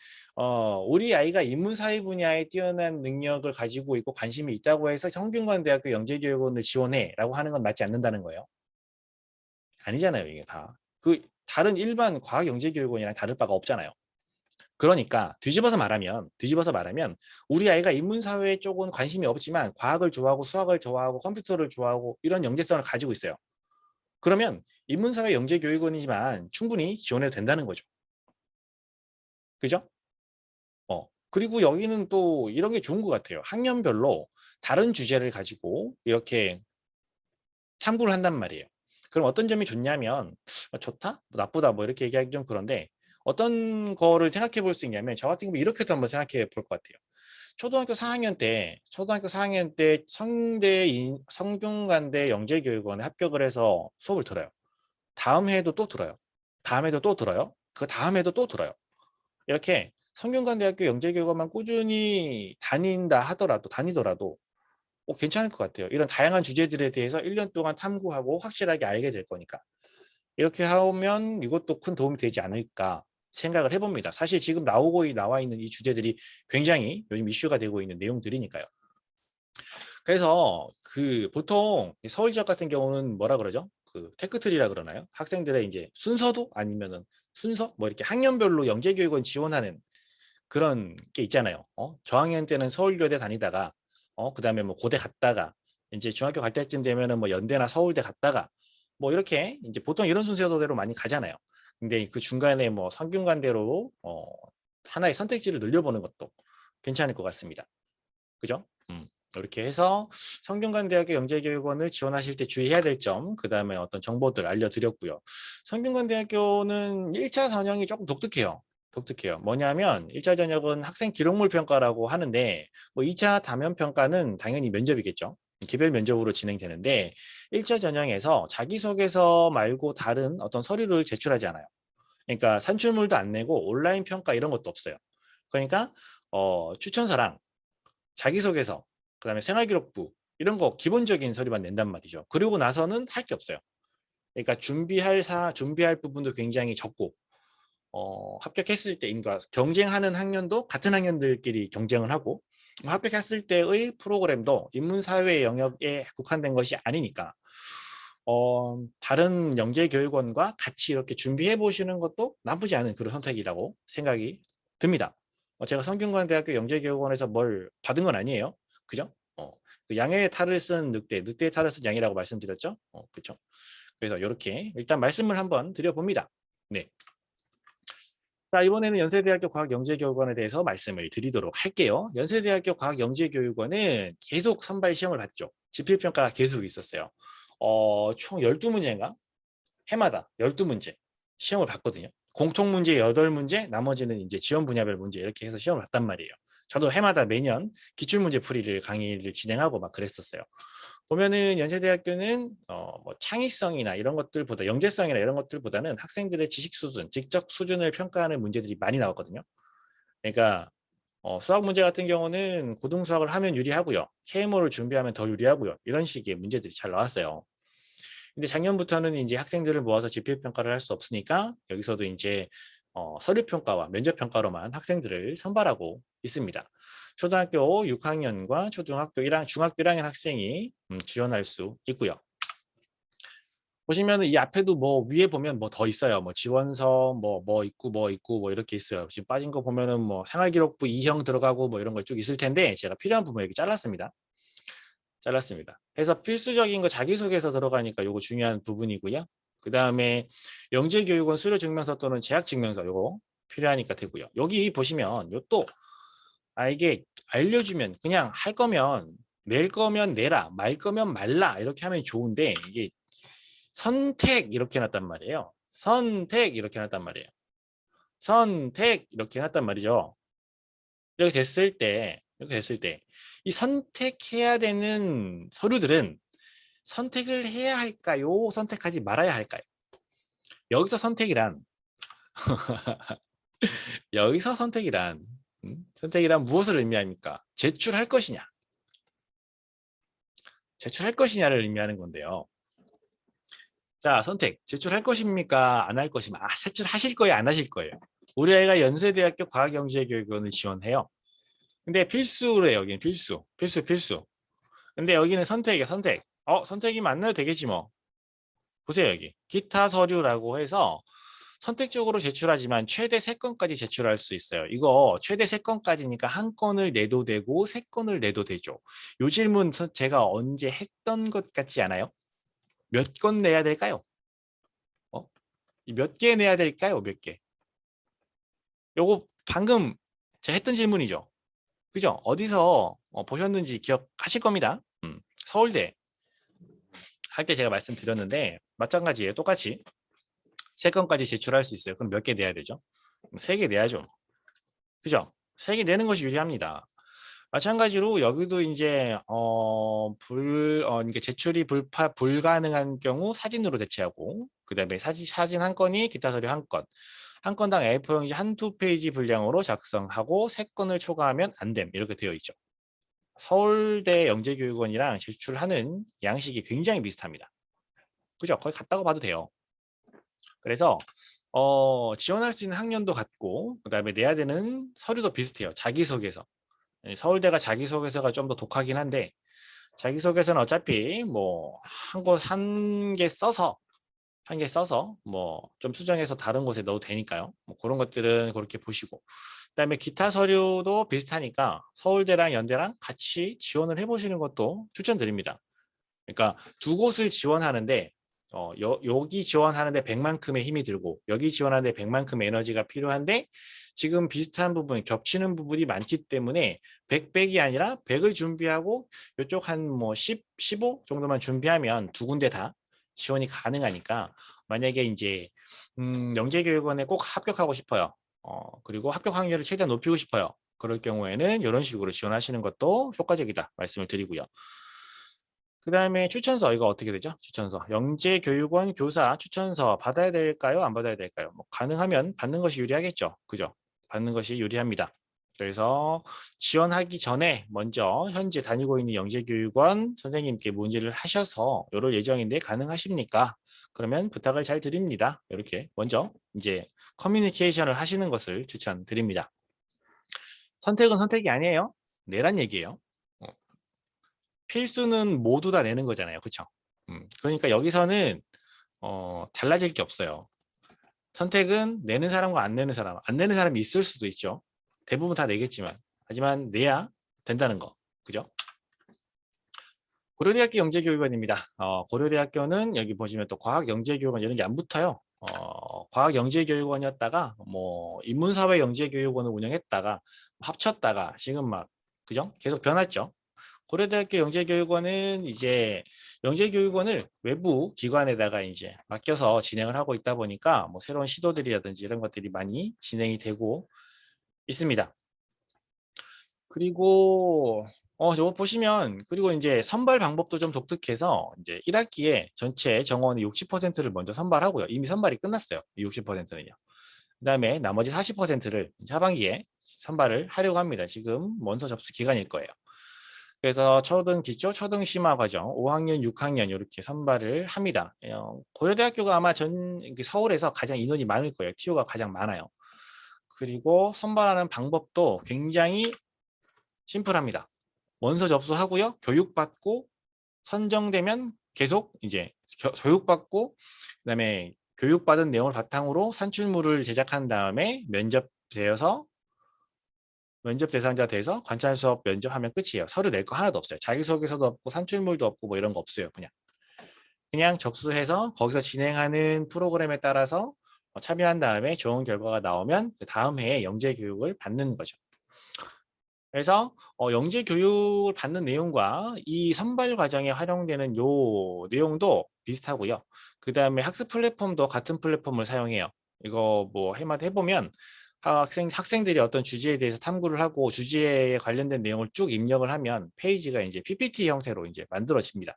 우리 아이가 인문사회 분야에 뛰어난 능력을 가지고 있고 관심이 있다고 해서 성균관대학교 영재교육원을 지원해라고 하는 건 맞지 않는다는 거예요. 아니잖아요, 이게 다. 그 다른 일반 과학 영재교육원이랑 다를 바가 없잖아요. 그러니까 뒤집어서 말하면 우리 아이가 인문사회 쪽은 관심이 없지만 과학을 좋아하고 수학을 좋아하고 컴퓨터를 좋아하고 이런 영재성을 가지고 있어요. 그러면 인문사회 영재교육원이지만 충분히 지원해도 된다는 거죠. 그죠? 그리고 여기는 또 이런 게 좋은 것 같아요. 학년별로 다른 주제를 가지고 이렇게 탐구를 한단 말이에요. 그럼 어떤 점이 좋냐면 좋다? 뭐 나쁘다? 뭐 이렇게 얘기하기 좀 그런데 어떤 거를 생각해 볼 수 있냐면 저 같은 경우 이렇게도 한번 생각해 볼 것 같아요. 초등학교 4학년 때 성균관대 영재교육원에 합격을 해서 수업을 들어요. 다음 해에도 또 들어요. 다음 해도 또 들어요. 그 다음 해도 또 들어요. 이렇게 성균관대학교 영재교육원만 꾸준히 다니더라도 괜찮을 것 같아요. 이런 다양한 주제들에 대해서 1년 동안 탐구하고 확실하게 알게 될 거니까. 이렇게 하면 이것도 큰 도움이 되지 않을까 생각을 해봅니다. 사실 지금 나와 있는 이 주제들이 굉장히 요즘 이슈가 되고 있는 내용들이니까요. 그래서 보통 서울 지역 같은 경우는 뭐라 그러죠? 테크트리라 그러나요? 학생들의 이제 순서도 아니면은 순서 뭐 이렇게 학년별로 영재교육원 지원하는 그런 게 있잖아요. 저학년 때는 서울교대 다니다가 그다음에 뭐 고대 갔다가 이제 중학교 갈 때쯤 되면은 뭐 연대나 서울대 갔다가 뭐 이렇게 이제 보통 이런 순서대로 많이 가잖아요. 근데 그 중간에 뭐 성균관대로 하나의 선택지를 늘려보는 것도 괜찮을 것 같습니다. 그죠? 이렇게 해서 성균관대학교 영재교육원을 지원하실 때 주의해야 될 점, 그 다음에 어떤 정보들 알려드렸고요. 성균관대학교는 1차 전형이 조금 독특해요. 뭐냐면 1차 전형은 학생 기록물 평가라고 하는데 뭐 2차 다면 평가는 당연히 면접이겠죠. 개별 면접으로 진행되는데 1차 전형에서 자기소개서 말고 다른 어떤 서류를 제출하지 않아요. 그러니까 산출물도 안 내고 온라인 평가 이런 것도 없어요. 그러니까 추천사랑 자기소개서, 그다음에 생활기록부 이런 거 기본적인 서류만 낸단 말이죠. 그리고 나서는 할 게 없어요. 그러니까 준비할 부분도 굉장히 적고 합격했을 때 그러니까 경쟁하는 학년도 같은 학년들끼리 경쟁을 하고 합격했을 때의 프로그램도 인문사회 영역에 국한된 것이 아니니까 다른 영재교육원과 같이 이렇게 준비해 보시는 것도 나쁘지 않은 그런 선택이라고 생각이 듭니다. 제가 성균관대학교 영재교육원에서 뭘 받은 건 아니에요. 그죠? 그 양의 탈을 쓴 늑대의 탈을 쓴 양이라고 말씀드렸죠? 그렇죠? 그래서 이렇게 일단 말씀을 한번 드려봅니다. 네. 자, 이번에는 연세대학교 과학영재교육원에 대해서 말씀을 드리도록 할게요. 연세대학교 과학영재교육원은 계속 선발 시험을 봤죠. 지필평가가 계속 있었어요. 총 12문제인가? 해마다 12문제 시험을 봤거든요. 공통문제 8문제, 나머지는 이제 지원 분야별 문제 이렇게 해서 시험을 봤단 말이에요. 저도 해마다 매년 기출문제 풀이를 강의를 진행하고 막 그랬었어요. 보면은 연세대학교는 뭐 창의성이나 이런 것들보다 영재성이나 이런 것들보다는 학생들의 지식 수준, 지적 수준을 평가하는 문제들이 많이 나왔거든요. 그러니까 수학 문제 같은 경우는 고등수학을 하면 유리하고요. KMO를 준비하면 더 유리하고요. 이런 식의 문제들이 잘 나왔어요. 근데 작년부터는 이제 학생들을 모아서 지필 평가를 할 수 없으니까 여기서도 이제 서류 평가와 면접 평가로만 학생들을 선발하고 있습니다. 초등학교 6학년과 중학교 1학년 학생이 지원할 수 있고요. 보시면 이 앞에도 뭐 위에 보면 뭐 더 있어요. 뭐 지원서 뭐 있고 뭐 이렇게 있어요. 지금 빠진 거 보면은 뭐 생활기록부 2형 들어가고 뭐 이런 거 쭉 있을 텐데 제가 필요한 부분 이렇게 잘랐습니다. 해서 필수적인 거 자기소개서 들어가니까 요거 중요한 부분이고요. 그 다음에 영재교육원 수료증명서 또는 재학증명서 요거 필요하니까 되고요. 여기 보시면 요또 이게 알려주면 그냥 할 거면 낼 거면 내라 말 거면 말라 이렇게 하면 좋은데 이게 선택 이렇게 해놨단 말이에요. 선택 이렇게 해놨단 말이에요. 선택 이렇게 해놨단 말이죠. 이렇게 됐을 때 이 선택해야 되는 서류들은 선택을 해야 할까요? 선택하지 말아야 할까요? 여기서 선택이란 여기서 선택이란 무엇을 의미합니까? 제출할 것이냐? 제출할 것이냐를 의미하는 건데요. 자, 선택. 제출할 것입니까? 안 할 것입니까? 제출하실 거예요? 안 하실 거예요? 우리 아이가 연세대학교 과학영재교육원을 지원해요. 근데 필수래요. 여기는 필수. 근데 여기는 선택이야, 선택. 선택이면 안 나도 되겠지 뭐. 보세요, 여기. 기타 서류라고 해서 선택적으로 제출하지만 최대 3건까지 제출할 수 있어요. 이거 최대 3건까지니까 한 건을 내도 되고 3건을 내도 되죠. 이 질문 제가 언제 했던 것 같지 않아요? 몇 건 내야 될까요? 몇 개 내야 될까요? 몇 개? 요거 방금 제가 했던 질문이죠. 그죠? 어디서 보셨는지 기억하실 겁니다. 서울대 할 때 제가 말씀드렸는데 마찬가지예요. 똑같이 3건까지 제출할 수 있어요. 그럼 몇 개 내야 되죠? 3개 내야죠. 그죠? 3개 내는 것이 유리합니다. 마찬가지로 여기도 이제 이게 제출이 불가능한 경우 사진으로 대체하고, 그다음에 사진 한 건이 기타 서류 한 건, 한 건당 A4용지 한두 페이지 분량으로 작성하고 3건을 초과하면 안 됨. 이렇게 되어 있죠. 서울대 영재교육원이랑 제출하는 양식이 굉장히 비슷합니다. 그죠? 거의 같다고 봐도 돼요. 그래서 지원할 수 있는 학년도 같고, 그다음에 내야 되는 서류도 비슷해요. 자기소개서. 서울대가 자기소개서가 좀 더 독하긴 한데, 자기소개서는 어차피 뭐 한 개 써서 뭐 좀 수정해서 다른 곳에 넣어도 되니까요. 뭐 그런 것들은 그렇게 보시고, 그다음에 기타 서류도 비슷하니까 서울대랑 연대랑 같이 지원을 해보시는 것도 추천드립니다. 그러니까 두 곳을 지원하는데 여기 지원하는데 100만큼의 힘이 들고 여기 지원하는데 100만큼의 에너지가 필요한데, 지금 비슷한 부분, 겹치는 부분이 많기 때문에 100이 아니라 100을 준비하고 이쪽 한 뭐 10, 15 정도만 준비하면 두 군데 다 지원이 가능하니까, 만약에 이제 영재교육원에 꼭 합격하고 싶어요. 그리고 합격 확률을 최대한 높이고 싶어요. 그럴 경우에는 이런 식으로 지원하시는 것도 효과적이다 말씀을 드리고요. 그 다음에 추천서, 이거 어떻게 되죠? 추천서. 영재교육원 교사 추천서 받아야 될까요? 안 받아야 될까요? 뭐 가능하면 받는 것이 유리하겠죠. 그죠? 받는 것이 유리합니다. 그래서 지원하기 전에 먼저 현재 다니고 있는 영재교육원 선생님께 문의를 하셔서 이럴 예정인데 가능하십니까? 그러면 부탁을 잘 드립니다. 이렇게 먼저 이제 커뮤니케이션을 하시는 것을 추천드립니다. 선택은 선택이 아니에요. 내란 얘기예요. 필수는 모두 다 내는 거잖아요. 그렇죠? 그러니까 여기서는 달라질 게 없어요. 선택은 내는 사람과 안 내는 사람, 안 내는 사람이 있을 수도 있죠. 대부분 다 내겠지만, 하지만 내야 된다는 거. 그죠? 고려대학교 영재교육원입니다. 고려대학교는 여기 보시면 또 과학영재교육원 이런 게 안 붙어요. 과학영재교육원이었다가 뭐 인문사회 영재교육원을 운영했다가 합쳤다가 지금 막, 그죠? 계속 변했죠. 고려대학교 영재교육원은 이제 영재교육원을 외부 기관에다가 이제 맡겨서 진행을 하고 있다 보니까 뭐 새로운 시도들이라든지 이런 것들이 많이 진행이 되고 있습니다. 그리고 저거 보시면, 그리고 이제 선발 방법도 좀 독특해서 이제 1학기에 전체 정원의 60%를 먼저 선발하고요. 이미 선발이 끝났어요. 60%는요. 그다음에 나머지 40%를 하반기에 선발을 하려고 합니다. 지금 원서 접수 기간일 거예요. 그래서 초등, 기초, 초등 심화 과정 5학년, 6학년 이렇게 선발을 합니다. 고려대학교가 아마 서울에서 가장 인원이 많을 거예요. TO가 가장 많아요. 그리고 선발하는 방법도 굉장히 심플합니다. 원서 접수하고요. 교육받고 선정되면 계속 이제 교육받고, 그다음에 교육받은 내용을 바탕으로 산출물을 제작한 다음에 면접 대상자 돼서 관찰 수업 면접하면 끝이에요. 서류 낼 거 하나도 없어요. 자기소개서도 없고 산출물도 없고 뭐 이런 거 없어요. 그냥 접수해서 거기서 진행하는 프로그램에 따라서 참여한 다음에 좋은 결과가 나오면 그 다음 해에 영재 교육을 받는 거죠. 그래서 영재 교육을 받는 내용과 이 선발 과정에 활용되는 요 내용도 비슷하고요. 그 다음에 학습 플랫폼도 같은 플랫폼을 사용해요. 이거 뭐 해보면 학생들이 어떤 주제에 대해서 탐구를 하고 주제에 관련된 내용을 쭉 입력을 하면 페이지가 이제 PPT 형태로 이제 만들어집니다.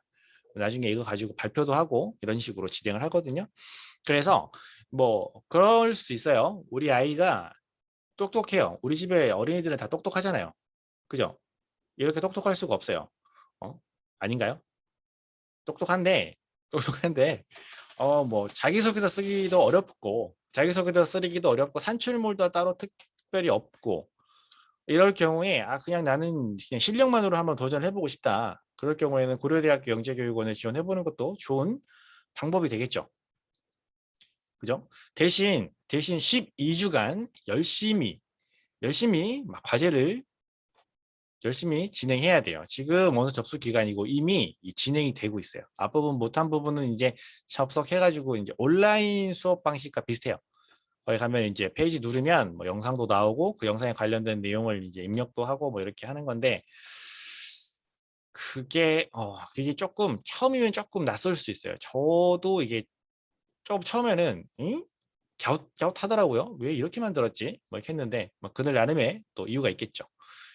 나중에 이거 가지고 발표도 하고 이런 식으로 진행을 하거든요. 그래서 뭐 그럴 수 있어요. 우리 아이가 똑똑해요. 우리 집에 어린이들은 다 똑똑하잖아요. 그죠? 이렇게 똑똑할 수가 없어요. 아닌가요? 똑똑한데 똑똑한데 뭐 자기소개서 쓰기도 어렵고 산출물도 따로 특별히 없고, 이럴 경우에 그냥 나는 그냥 실력만으로 한번 도전을 해보고 싶다. 그럴 경우에는 고려대학교 영재교육원에 지원해보는 것도 좋은 방법이 되겠죠. 그죠? 대신 12주간 열심히 막 과제를 열심히 진행해야 돼요. 지금 원서 접수 기간이고 이미 진행이 되고 있어요. 앞부분 못한 부분은 이제 접속해가지고 이제 온라인 수업 방식과 비슷해요. 거기 가면 이제 페이지 누르면 뭐 영상도 나오고 그 영상에 관련된 내용을 이제 입력도 하고 뭐 이렇게 하는 건데 그게 조금 처음이면 조금 낯설 수 있어요. 저도 이게 좀 처음에는 갸웃갸웃하더라고요. 왜 이렇게 만들었지? 뭐 이렇게 했는데 뭐 그들 나름의 또 이유가 있겠죠.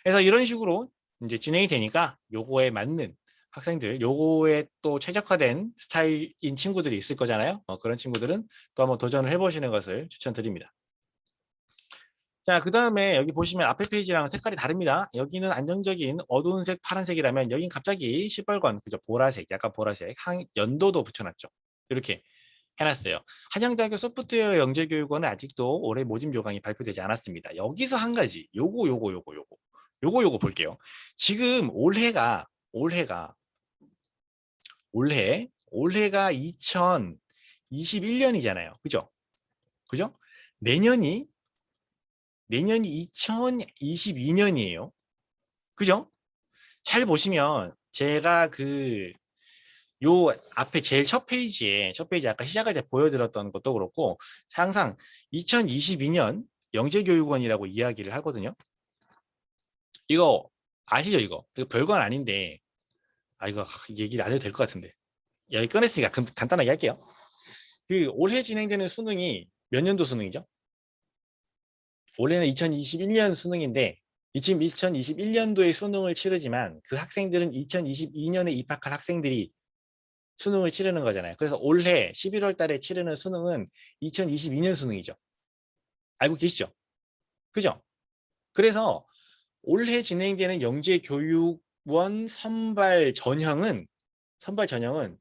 그래서 이런 식으로 이제 진행이 되니까 요거에 맞는 학생들, 요거에 또 최적화된 스타일인 친구들이 있을 거잖아요. 그런 친구들은 또 한번 도전을 해보시는 것을 추천드립니다. 자, 그 다음에 여기 보시면 앞에 페이지랑 색깔이 다릅니다. 여기는 안정적인 어두운 색, 파란색이라면 여긴 갑자기 시뻘건, 그죠? 보라색, 약간 보라색, 연도도 붙여놨죠. 이렇게 해놨어요. 한양대학교 소프트웨어 영재교육원은 아직도 올해 모집 요강이 발표되지 않았습니다. 여기서 한 가지, 요거 볼게요. 지금 올해가 2021년이잖아요. 그죠? 그죠? 내년이 2022년이에요. 그죠? 잘 보시면 제가 요 앞에 제일 첫 페이지 아까 시작할 때 보여드렸던 것도 그렇고 항상 2022년 영재교육원이라고 이야기를 하거든요. 이거 아시죠? 이거 별건 아닌데 이거 얘기를 안 해도 될 것 같은데 여기 꺼냈으니까 간단하게 할게요. 올해 진행되는 수능이 몇 년도 수능이죠? 올해는 2021년 수능인데 지금 2021년도에 수능을 치르지만 그 학생들은 2022년에 입학할 학생들이 수능을 치르는 거잖아요. 그래서 올해 11월 달에 치르는 수능은 2022년 수능이죠. 알고 계시죠? 그죠? 그래서 올해 진행되는 영재교육원 선발 전형은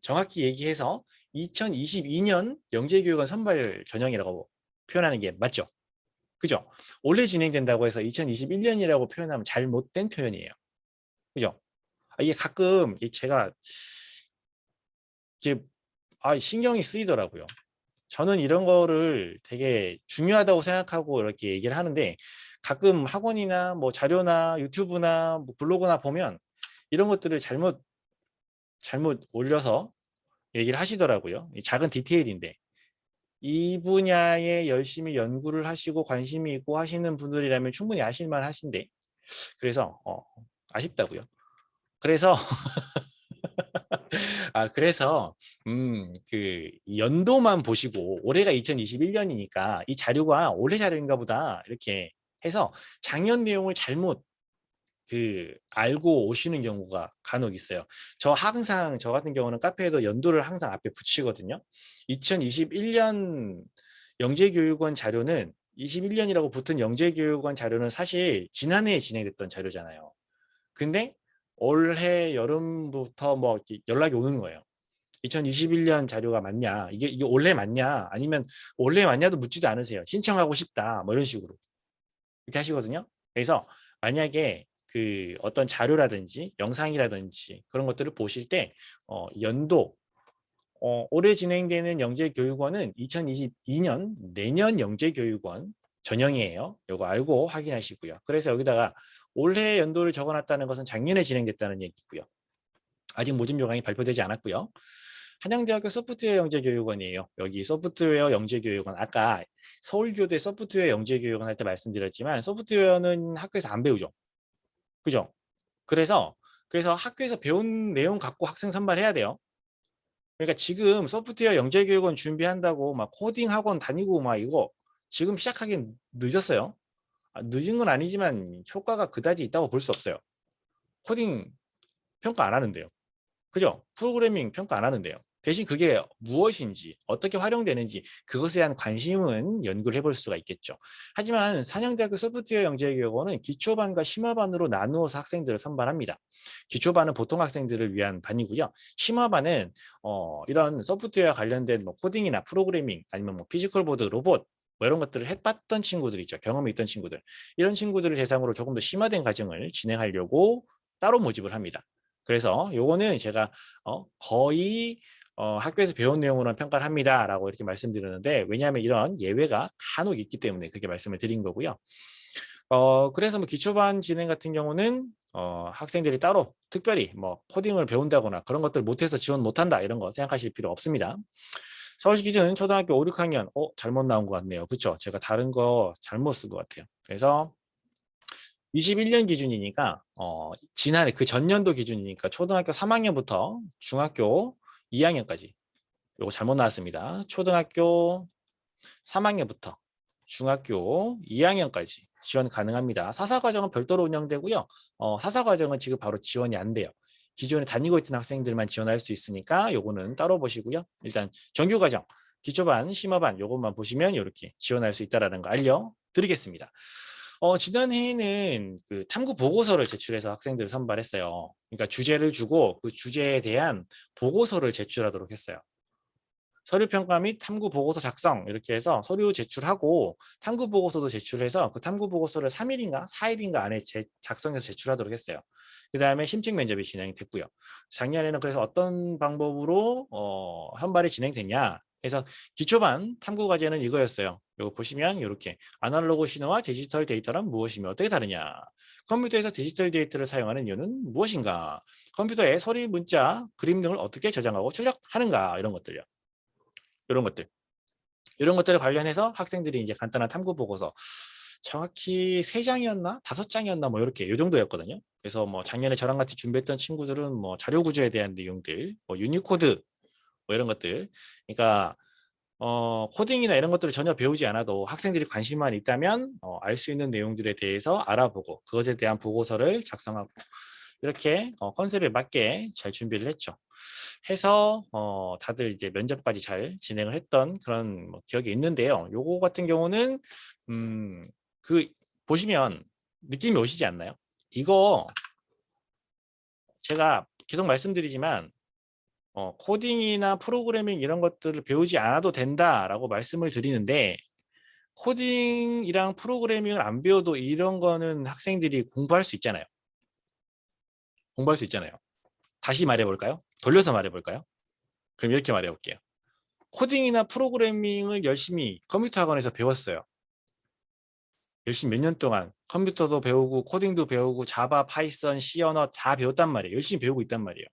정확히 얘기해서 2022년 영재교육원 선발 전형이라고 표현하는 게 맞죠? 그죠? 올해 진행된다고 해서 2021년이라고 표현하면 잘못된 표현이에요. 그죠? 이게 가끔 제가 이제 신경이 쓰이더라고요. 저는 이런 거를 되게 중요하다고 생각하고 이렇게 얘기를 하는데 가끔 학원이나 뭐 자료나 유튜브나 뭐 블로그나 보면 이런 것들을 잘못 올려서 얘기를 하시더라고요. 작은 디테일인데 이 분야에 열심히 연구를 하시고 관심이 있고 하시는 분들이라면 충분히 아실만 하신데 그래서 아쉽다고요. 그래서 그 연도만 보시고 올해가 2021년이니까 이 자료가 올해 자료인가 보다 이렇게 해서 작년 내용을 잘못 알고 오시는 경우가 간혹 있어요. 저 같은 경우는 카페에도 연도를 항상 앞에 붙이거든요. 2021년 영재교육원 자료는 21년이라고 붙은 영재교육원 자료는 사실 지난해에 진행됐던 자료잖아요. 근데 올해 여름부터 뭐 연락이 오는 거예요. 2021년 자료가 맞냐? 이게 올해 맞냐? 아니면 올해 맞냐도 묻지도 않으세요. 신청하고 싶다. 뭐 이런 식으로. 이렇게 하시거든요. 그래서 만약에 어떤 자료라든지 영상이라든지 그런 것들을 보실 때 연도 올해 진행되는 영재교육원은 2022년 내년 영재교육원 전형이에요. 이거 알고 확인하시고요. 그래서 여기다가 올해 연도를 적어놨다는 것은 작년에 진행됐다는 얘기고요. 아직 모집 요강이 발표되지 않았고요. 한양대학교 소프트웨어 영재교육원이에요. 여기 소프트웨어 영재교육원 아까 서울교대 소프트웨어 영재교육원 할 때 말씀드렸지만 소프트웨어는 학교에서 안 배우죠. 그죠? 그래서 학교에서 배운 내용 갖고 학생 선발해야 돼요. 그러니까 지금 소프트웨어 영재교육원 준비한다고 막 코딩 학원 다니고 막 이거 지금 시작하긴 늦었어요. 늦은 건 아니지만 효과가 그다지 있다고 볼 수 없어요. 코딩 평가 안 하는데요. 그죠? 프로그래밍 평가 안 하는데요. 대신 그게 무엇인지 어떻게 활용되는지 그것에 대한 관심은 연구를 해볼 수가 있겠죠. 하지만 한양대학교 소프트웨어 영재교육원은 기초반과 심화반으로 나누어서 학생들을 선발합니다. 기초반은 보통 학생들을 위한 반이고요. 심화반은 이런 소프트웨어 관련된 뭐 코딩이나 프로그래밍 아니면 뭐 피지컬 보드, 로봇 뭐 이런 것들을 해봤던 친구들 있죠. 경험이 있던 친구들. 이런 친구들을 대상으로 조금 더 심화된 과정을 진행하려고 따로 모집을 합니다. 그래서 요거는 제가 거의 학교에서 배운 내용으로는 평가를 합니다라고 이렇게 말씀드렸는데 왜냐하면 이런 예외가 간혹 있기 때문에 그렇게 말씀을 드린 거고요. 그래서 뭐 기초반 진행 같은 경우는 학생들이 따로 특별히 뭐 코딩을 배운다거나 그런 것들 못해서 지원 못한다 이런 거 생각하실 필요 없습니다. 서울시 기준은 초등학교 5, 6학년 잘못 나온 것 같네요. 그렇죠? 제가 다른 거 잘못 쓴 것 같아요. 그래서 21년 기준이니까 지난해 그 전년도 기준이니까 초등학교 3학년부터 중학교 2학년까지 요거 잘못 나왔습니다. 초등학교 3학년부터 중학교 2학년까지 지원 가능합니다. 사사과정은 별도로 운영되고요. 사사과정은 지금 바로 지원이 안 돼요. 기존에 다니고 있던 학생들만 지원할 수 있으니까 요거는 따로 보시고요. 일단 정규과정, 기초반, 심화반 요것만 보시면 이렇게 지원할 수 있다는 거 알려드리겠습니다. 지난해에는 그 탐구 보고서를 제출해서 학생들을 선발했어요. 그러니까 주제를 주고 그 주제에 대한 보고서를 제출하도록 했어요. 서류 평가 및 탐구 보고서 작성 이렇게 해서 서류 제출하고 탐구 보고서도 제출해서 그 탐구 보고서를 3일인가 4일인가 안에 작성해서 제출하도록 했어요. 그 다음에 심층 면접이 진행됐고요. 작년에는 그래서 어떤 방법으로 현발이 진행됐냐 그래서 기초반 탐구 과제는 이거였어요. 이거 보시면 이렇게 아날로그 신호와 디지털 데이터란 무엇이며 어떻게 다르냐 컴퓨터에서 디지털 데이터를 사용하는 이유는 무엇인가 컴퓨터에 소리, 문자, 그림 등을 어떻게 저장하고 출력하는가 이런 것들요. 이런 것들. 이런 것들에 관련해서 학생들이 이제 간단한 탐구 보고서 정확히 3장이었나 5장이었나 뭐 이렇게 이 정도였거든요. 그래서 뭐 작년에 저랑 같이 준비했던 친구들은 뭐 자료 구조에 대한 내용들, 뭐 유니코드 뭐 이런 것들. 그러니까 코딩이나 이런 것들을 전혀 배우지 않아도 학생들이 관심만 있다면 알 수 있는 내용들에 대해서 알아보고 그것에 대한 보고서를 작성하고 이렇게 컨셉에 맞게 잘 준비를 했죠. 해서 다들 이제 면접까지 잘 진행을 했던 그런 뭐 기억이 있는데요. 요거 같은 경우는 그 보시면 느낌이 오시지 않나요? 이거 제가 계속 말씀드리지만 코딩이나 프로그래밍 이런 것들을 배우지 않아도 된다라고 말씀을 드리는데 코딩이랑 프로그래밍을 안 배워도 이런 거는 학생들이 공부할 수 있잖아요. 공부할 수 있잖아요. 다시 말해볼까요? 돌려서 말해볼까요? 그럼 이렇게 말해볼게요. 코딩이나 프로그래밍을 열심히 컴퓨터 학원에서 배웠어요. 열심히 몇 년 동안 컴퓨터도 배우고 코딩도 배우고 자바, 파이썬, C 언어 다 배웠단 말이에요. 열심히 배우고 있단 말이에요.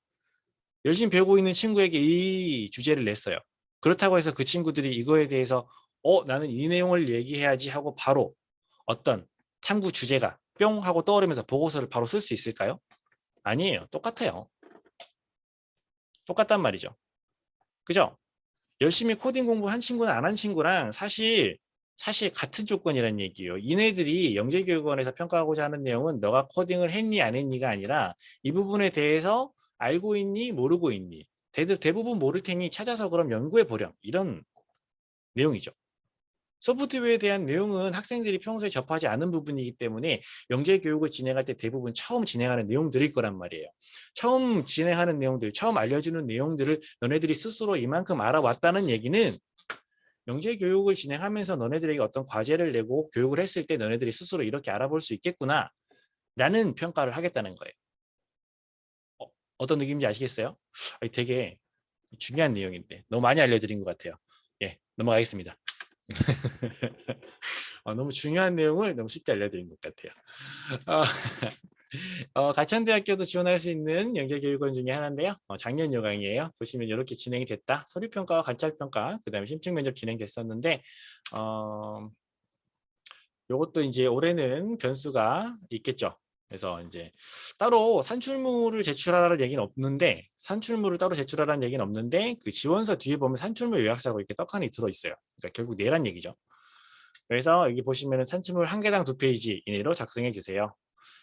열심히 배우고 있는 친구에게 이 주제를 냈어요. 그렇다고 해서 그 친구들이 이거에 대해서 나는 이 내용을 얘기해야지 하고 바로 어떤 탐구 주제가 뿅 하고 떠오르면서 보고서를 바로 쓸 수 있을까요? 아니에요. 똑같아요. 똑같단 말이죠. 그죠? 열심히 코딩 공부한 친구는 안 한 친구랑 사실 같은 조건이라는 얘기예요. 얘네들이 영재교육원에서 평가하고자 하는 내용은 너가 코딩을 했니 안 했니가 아니라 이 부분에 대해서 알고 있니 모르고 있니 대부분 모를 테니 찾아서 그럼 연구해 보렴 이런 내용이죠. 소프트웨어에 대한 내용은 학생들이 평소에 접하지 않은 부분이기 때문에 영재교육을 진행할 때 대부분 처음 진행하는 내용들일 거란 말이에요. 처음 진행하는 내용들, 처음 알려주는 내용들을 너네들이 스스로 이만큼 알아왔다는 얘기는 영재교육을 진행하면서 너네들에게 어떤 과제를 내고 교육을 했을 때 너네들이 스스로 이렇게 알아볼 수 있겠구나 라는 평가를 하겠다는 거예요. 어떤 느낌인지 아시겠어요? 되게 중요한 내용인데 너무 많이 알려드린 것 같아요. 예, 넘어가겠습니다. 너무 중요한 내용을 너무 쉽게 알려드린 것 같아요. 가천대학교도 지원할 수 있는 영재교육원 중에 하나인데요. 작년 요강이에요. 보시면 이렇게 진행이 됐다. 서류평가와 관찰평가, 그 다음에 심층면접 진행됐었는데 요것도 이제 올해는 변수가 있겠죠. 그래서 이제 따로 산출물을 제출하라는 얘기는 없는데 그 지원서 뒤에 보면 산출물 요약서라고 이렇게 떡하니 들어있어요. 그러니까 결국 내란 얘기죠. 그래서 여기 보시면 산출물 1개당 2페이지 이내로 작성해 주세요.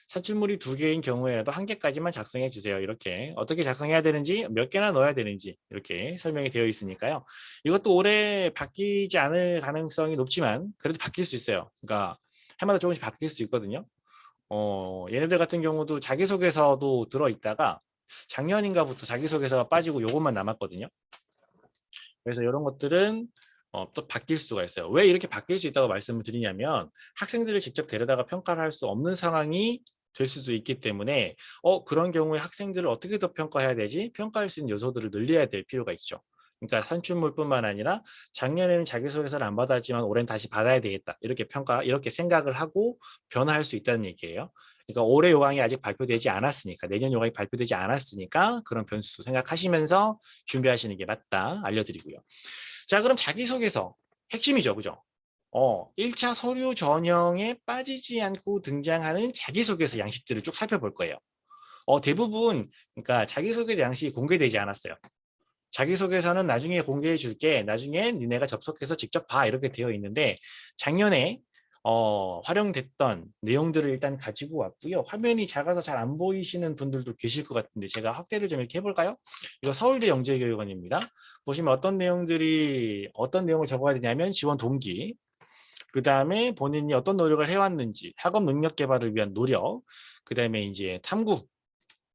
산출물이 2개인 경우에라도 1개까지만 작성해 주세요. 이렇게 어떻게 작성해야 되는지 몇 개나 넣어야 되는지 이렇게 설명이 되어 있으니까요. 이것도 올해 바뀌지 않을 가능성이 높지만 그래도 바뀔 수 있어요. 그러니까 해마다 조금씩 바뀔 수 있거든요. 얘네들 같은 경우도 자기소개서도 들어있다가 작년인가부터 자기소개서가 빠지고 요것만 남았거든요. 그래서 이런 것들은 또 바뀔 수가 있어요. 왜 이렇게 바뀔 수 있다고 말씀을 드리냐면 학생들을 직접 데려다가 평가를 할 수 없는 상황이 될 수도 있기 때문에 그런 경우에 학생들을 어떻게 더 평가해야 되지? 평가할 수 있는 요소들을 늘려야 될 필요가 있죠. 그러니까 산출물뿐만 아니라 작년에는 자기소개서를 안 받았지만 올해는 다시 받아야 되겠다. 이렇게 생각을 하고 변화할 수 있다는 얘기예요. 그러니까 올해 요강이 아직 발표되지 않았으니까, 내년 요강이 발표되지 않았으니까 그런 변수 생각하시면서 준비하시는 게 맞다 알려드리고요. 자, 그럼 자기소개서 핵심이죠, 그죠? 1차 서류 전형에 빠지지 않고 등장하는 자기소개서 양식들을 쭉 살펴볼 거예요. 대부분 그러니까 자기소개 양식이 공개되지 않았어요. 자기소개서는 나중에 공개해 줄게. 나중에 니네가 접속해서 직접 봐. 이렇게 되어 있는데 작년에 활용됐던 내용들을 일단 가지고 왔고요. 화면이 작아서 잘 안 보이시는 분들도 계실 것 같은데 제가 확대를 좀 이렇게 해볼까요? 이거 서울대 영재교육원입니다. 보시면 어떤 내용을 적어야 되냐면 지원 동기, 그 다음에 본인이 어떤 노력을 해왔는지, 학업 능력 개발을 위한 노력, 그 다음에 이제 탐구,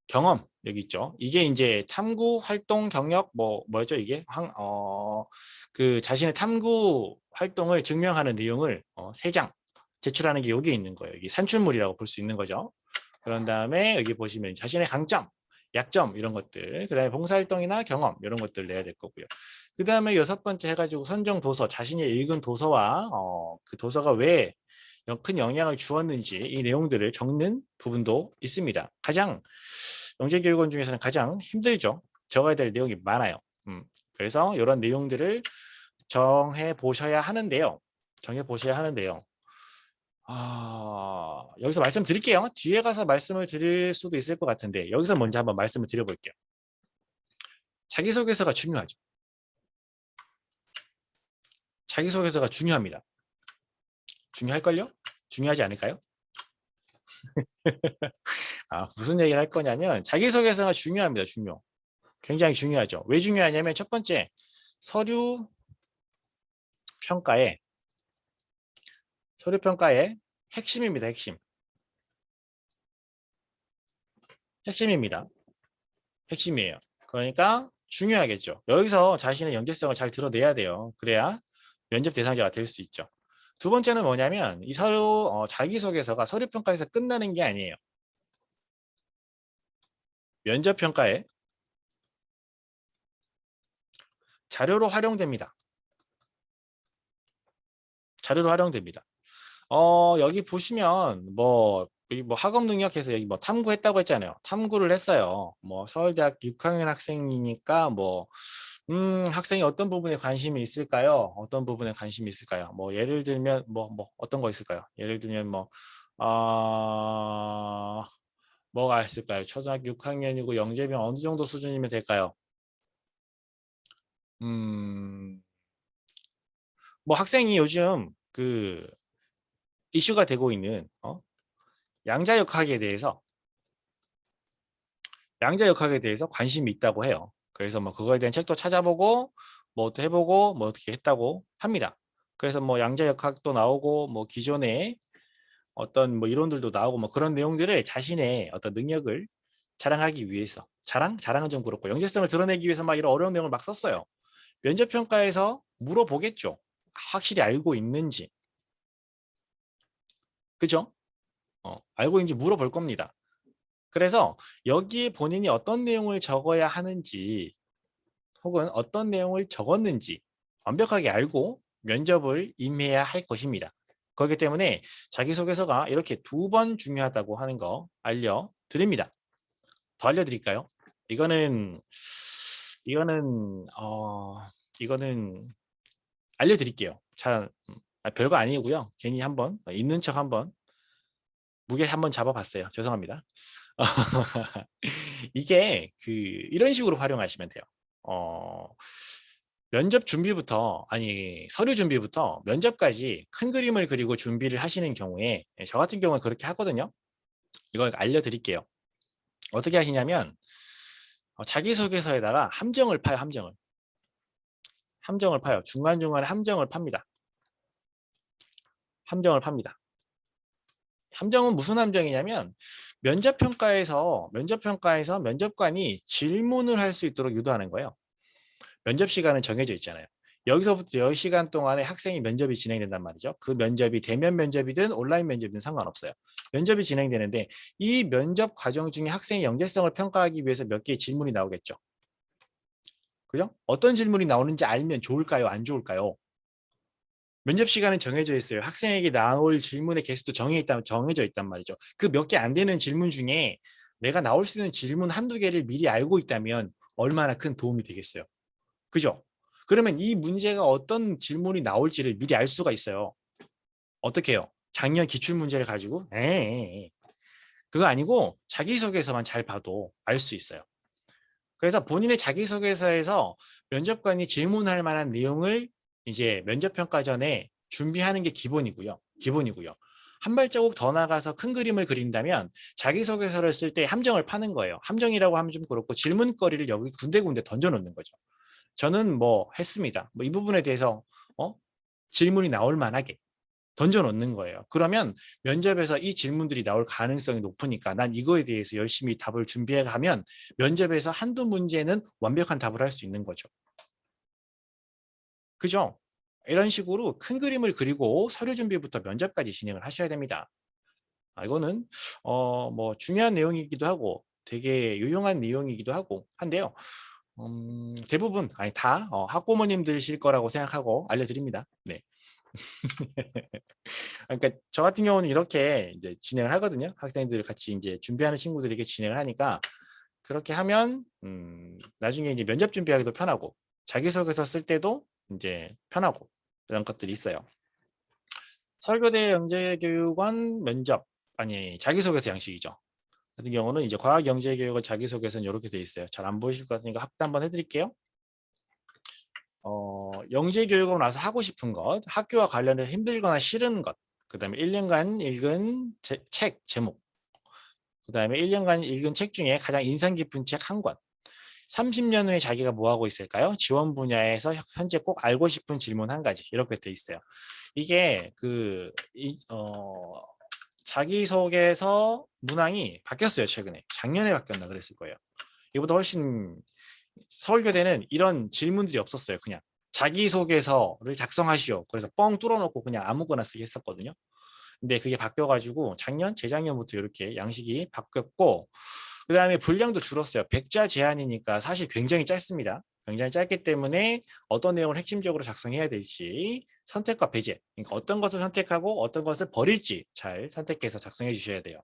경험 여기 있죠. 이게 이제 탐구 활동 경력 뭐였죠 이게 그 자신의 탐구 활동을 증명하는 내용을 3장 제출하는 게 여기 있는 거예요. 여기 산출물이라고 볼 수 있는 거죠. 그런 다음에 여기 보시면 자신의 강점, 약점 이런 것들, 그 다음에 봉사활동이나 경험 이런 것들 내야 될 거고요. 그 다음에 6번째 해가지고 선정 도서, 자신이 읽은 도서와 그 도서가 왜 큰 영향을 주었는지 이 내용들을 적는 부분도 있습니다. 가장 영재교육원 중에서는 가장 힘들죠. 적어야 될 내용이 많아요. 그래서 이런 내용들을 정해 보셔야 하는데요. 여기서 말씀드릴게요. 뒤에 가서 말씀을 드릴 수도 있을 것 같은데 여기서 먼저 한번 말씀을 드려볼게요. 자기소개서가 중요하죠. 자기소개서가 중요합니다. 중요할걸요? 중요하지 않을까요? 무슨 얘기를 할 거냐면 자기소개서가 중요합니다. 굉장히 중요하죠. 왜 중요하냐면 첫 번째 서류 평가의 핵심입니다. 핵심입니다. 핵심이에요. 그러니까 중요하겠죠. 여기서 자신의 연계성을 잘 드러내야 돼요. 그래야 면접 대상자가 될 수 있죠. 두 번째는 뭐냐면 이 자기소개서가 서류 평가에서 끝나는 게 아니에요. 면접 평가에 자료로 활용됩니다. 여기 보시면 여기 학업 능력해서 여기 탐구했다고 했잖아요. 탐구를 했어요. 서울대학 6학년 학생이니까 학생이 어떤 부분에 관심이 있을까요? 예를 들면 어떤 거 있을까요? 예를 들면 뭐가 있을까요? 초등학교 6학년이고 영재면 어느 정도 수준이면 될까요? 학생이 요즘 그 이슈가 되고 있는 양자역학에 대해서 관심이 있다고 해요. 그래서 그거에 대한 책도 찾아보고 또 해보고 어떻게 했다고 합니다. 그래서 양자역학도 나오고 기존에 어떤 이론들도 나오고 그런 내용들을 자신의 어떤 능력을 자랑하기 위해서 자랑은 좀 그렇고 영재성을 드러내기 위해서 이런 어려운 내용을 썼어요. 면접평가에서 물어보겠죠. 확실히 알고 있는지. 그죠? 알고 있는지 물어볼 겁니다. 그래서 여기에 본인이 어떤 내용을 적어야 하는지 혹은 어떤 내용을 적었는지 완벽하게 알고 면접을 임해야 할 것입니다. 그렇기 때문에 자기소개서가 이렇게 2번 중요하다고 하는 거 알려드립니다. 더 알려드릴까요? 이거는 알려드릴게요. 별거 아니고요. 괜히 있는 척 무게 한번 잡아봤어요. 죄송합니다. 이게 이런 식으로 활용하시면 돼요. 서류 준비부터 면접까지 큰 그림을 그리고 준비를 하시는 경우에 저 같은 경우는 그렇게 하거든요. 이걸 알려드릴게요. 어떻게 하시냐면 자기소개서에다가 함정을 파요. 함정을 파요. 중간중간에 함정을 팝니다. 함정은 무슨 함정이냐면 면접평가에서 면접관이 질문을 할 수 있도록 유도하는 거예요. 면접 시간은 정해져 있잖아요. 여기서부터 10시간 동안에 학생이 면접이 진행된단 말이죠. 그 면접이 대면 면접이든 온라인 면접이든 상관없어요. 면접이 진행되는데 이 면접 과정 중에 학생의 영재성을 평가하기 위해서 몇 개의 질문이 나오겠죠. 그죠? 어떤 질문이 나오는지 알면 좋을까요? 안 좋을까요? 면접 시간은 정해져 있어요. 학생에게 나올 질문의 개수도 정해져 있단 말이죠. 그 몇 개 안 되는 질문 중에 내가 나올 수 있는 질문 한두 개를 미리 알고 있다면 얼마나 큰 도움이 되겠어요. 그죠? 그러면 이 문제가 어떤 질문이 나올지를 미리 알 수가 있어요. 어떻게 해요? 작년 기출 문제를 가지고 그거 아니고 자기소개서만 잘 봐도 알 수 있어요. 그래서 본인의 자기소개서에서 면접관이 질문할 만한 내용을 이제 면접평가 전에 준비하는 게 기본이고요. 기본이고요. 한 발자국 더 나가서 큰 그림을 그린다면 자기소개서를 쓸 때 함정을 파는 거예요. 함정이라고 하면 좀 그렇고 질문거리를 여기 군데군데 던져놓는 거죠. 저는 뭐 했습니다. 뭐 이 부분에 대해서 어? 질문이 나올 만하게 던져놓는 거예요. 그러면 면접에서 이 질문들이 나올 가능성이 높으니까 난 이거에 대해서 열심히 답을 준비해 가면 면접에서 한두 문제는 완벽한 답을 할 수 있는 거죠. 그죠? 이런 식으로 큰 그림을 그리고 서류 준비부터 면접까지 진행을 하셔야 됩니다. 이거는 뭐 중요한 내용이기도 하고 되게 유용한 내용이기도 하고 한데요. 대부분 아니 다 학부모님들이실 거라고 생각하고 알려드립니다. 네. 그러니까 저 같은 경우는 이렇게 이제 진행을 하거든요. 학생들 같이 이제 준비하는 친구들에게 진행을 하니까 그렇게 하면 나중에 이제 면접 준비하기도 편하고 자기소개서 쓸 때도 이제 편하고 이런 것들이 있어요. 설교대 영재교육원 면접 아니 자기소개서 양식이죠. 같은 경우는 이제 과학영재교육원 자기소개서는 이렇게 돼 있어요. 잘 안 보이실 것 같으니까 확대 한번 해드릴게요. 영재교육원 와서 하고 싶은 것, 학교와 관련해서 힘들거나 싫은 것, 그 다음에 1년간 읽은 책 제목, 그 다음에 1년간 읽은 책 중에 가장 인상 깊은 책 한 권, 30년 후에 자기가 뭐 하고 있을까요? 지원 분야에서 현재 꼭 알고 싶은 질문 한 가지 이렇게 돼 있어요. 이게 자기소개서 문항이 바뀌었어요. 최근에 작년에 바뀌었나 그랬을 거예요. 이보다 훨씬 서울교대는 이런 질문들이 없었어요. 그냥 자기소개서를 작성하시오. 그래서 뻥 뚫어놓고 그냥 아무거나 쓰게 했었거든요. 근데 그게 바뀌어가지고 재작년부터 이렇게 양식이 바뀌었고 그 다음에 분량도 줄었어요. 100자 제한이니까 사실 굉장히 짧습니다. 굉장히 짧기 때문에 어떤 내용을 핵심적으로 작성해야 될지 선택과 배제, 그러니까 어떤 것을 선택하고 어떤 것을 버릴지 잘 선택해서 작성해 주셔야 돼요.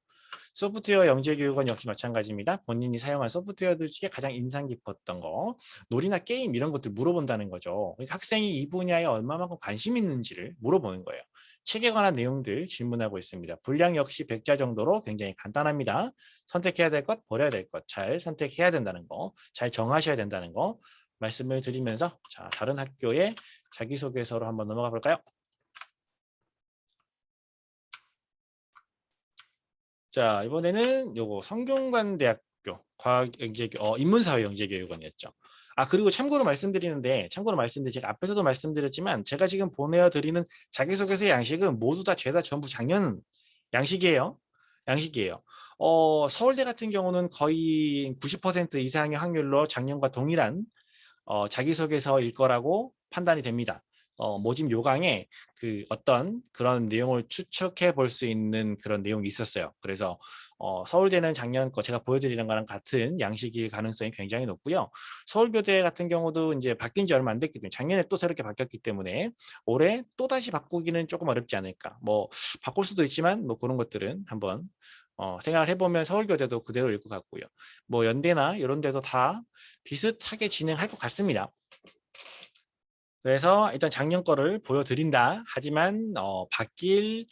소프트웨어 영재교육원 역시 마찬가지입니다. 본인이 사용한 소프트웨어들 중에 가장 인상 깊었던 거, 놀이나 게임 이런 것들 물어본다는 거죠. 그러니까 학생이 이 분야에 얼마만큼 관심 있는지를 물어보는 거예요. 책에 관한 내용들 질문하고 있습니다. 분량 역시 100자 정도로 굉장히 간단합니다. 선택해야 될 것, 버려야 될 것 잘 선택해야 된다는 거, 잘 정하셔야 된다는 거 말씀을 드리면서 자, 다른 학교의 자기소개서로 한번 넘어가 볼까요? 자, 이번에는 요거 성균관대학교 인문사회영재교육원이었죠. 그리고 참고로 말씀드리는데 제가 앞에서도 말씀드렸지만 제가 지금 보내드리는 자기소개서 양식은 모두 다 죄다 전부 작년 양식이에요. 양식이에요. 서울대 같은 경우는 거의 90% 이상의 확률로 작년과 동일한 자기소개서일 거라고 판단이 됩니다. 모집 요강에 그 어떤 그런 내용을 추측해 볼 수 있는 그런 내용이 있었어요. 그래서 서울대는 작년 거 제가 보여드리는 거랑 같은 양식일 가능성이 굉장히 높고요. 서울교대 같은 경우도 이제 바뀐 지 얼마 안 됐기 때문에 작년에 또 새롭게 바뀌었기 때문에 올해 또 다시 바꾸기는 조금 어렵지 않을까. 뭐 바꿀 수도 있지만 뭐 그런 것들은 한번 생각을 해보면 서울교대도 그대로일 것 같고요. 뭐 연대나 이런 데도 다 비슷하게 진행할 것 같습니다. 그래서 일단 작년 거를 보여드린다. 하지만 바뀔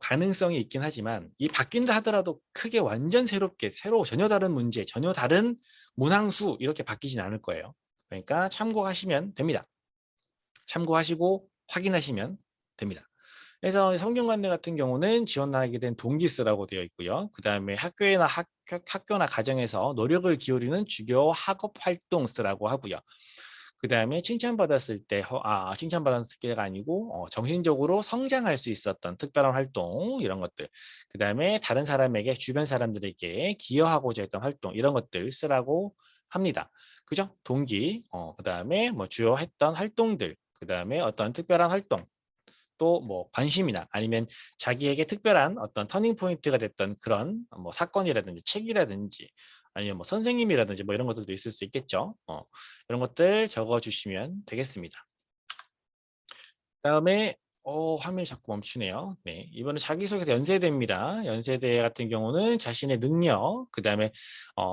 가능성이 있긴 하지만 이 바뀐다 하더라도 크게 완전 새로 전혀 다른 문제, 전혀 다른 문항수 이렇게 바뀌진 않을 거예요. 그러니까 참고하시면 됩니다. 참고하시고 확인하시면 됩니다. 그래서 성균관대 같은 경우는 지원하게 된 동기스라고 되어 있고요. 그 다음에 학교나 가정에서 노력을 기울이는 주요 학업 활동스라고 하고요. 그 다음에 칭찬받았을 때가 아니고 정신적으로 성장할 수 있었던 특별한 활동 이런 것들. 그 다음에 다른 사람에게 주변 사람들에게 기여하고자 했던 활동 이런 것들 쓰라고 합니다. 그죠? 동기, 그 다음에 뭐 주요 했던 활동들, 그 다음에 어떤 특별한 활동, 또 뭐 관심이나 아니면 자기에게 특별한 어떤 터닝 포인트가 됐던 그런 뭐 사건이라든지 책이라든지 아니면 뭐 선생님이라든지 뭐 이런 것들도 있을 수 있겠죠. 이런 것들 적어주시면 되겠습니다. 그다음에 화면이 자꾸 멈추네요. 네, 이번에 자기소개서 연세대입니다. 연세대 같은 경우는 자신의 능력, 그다음에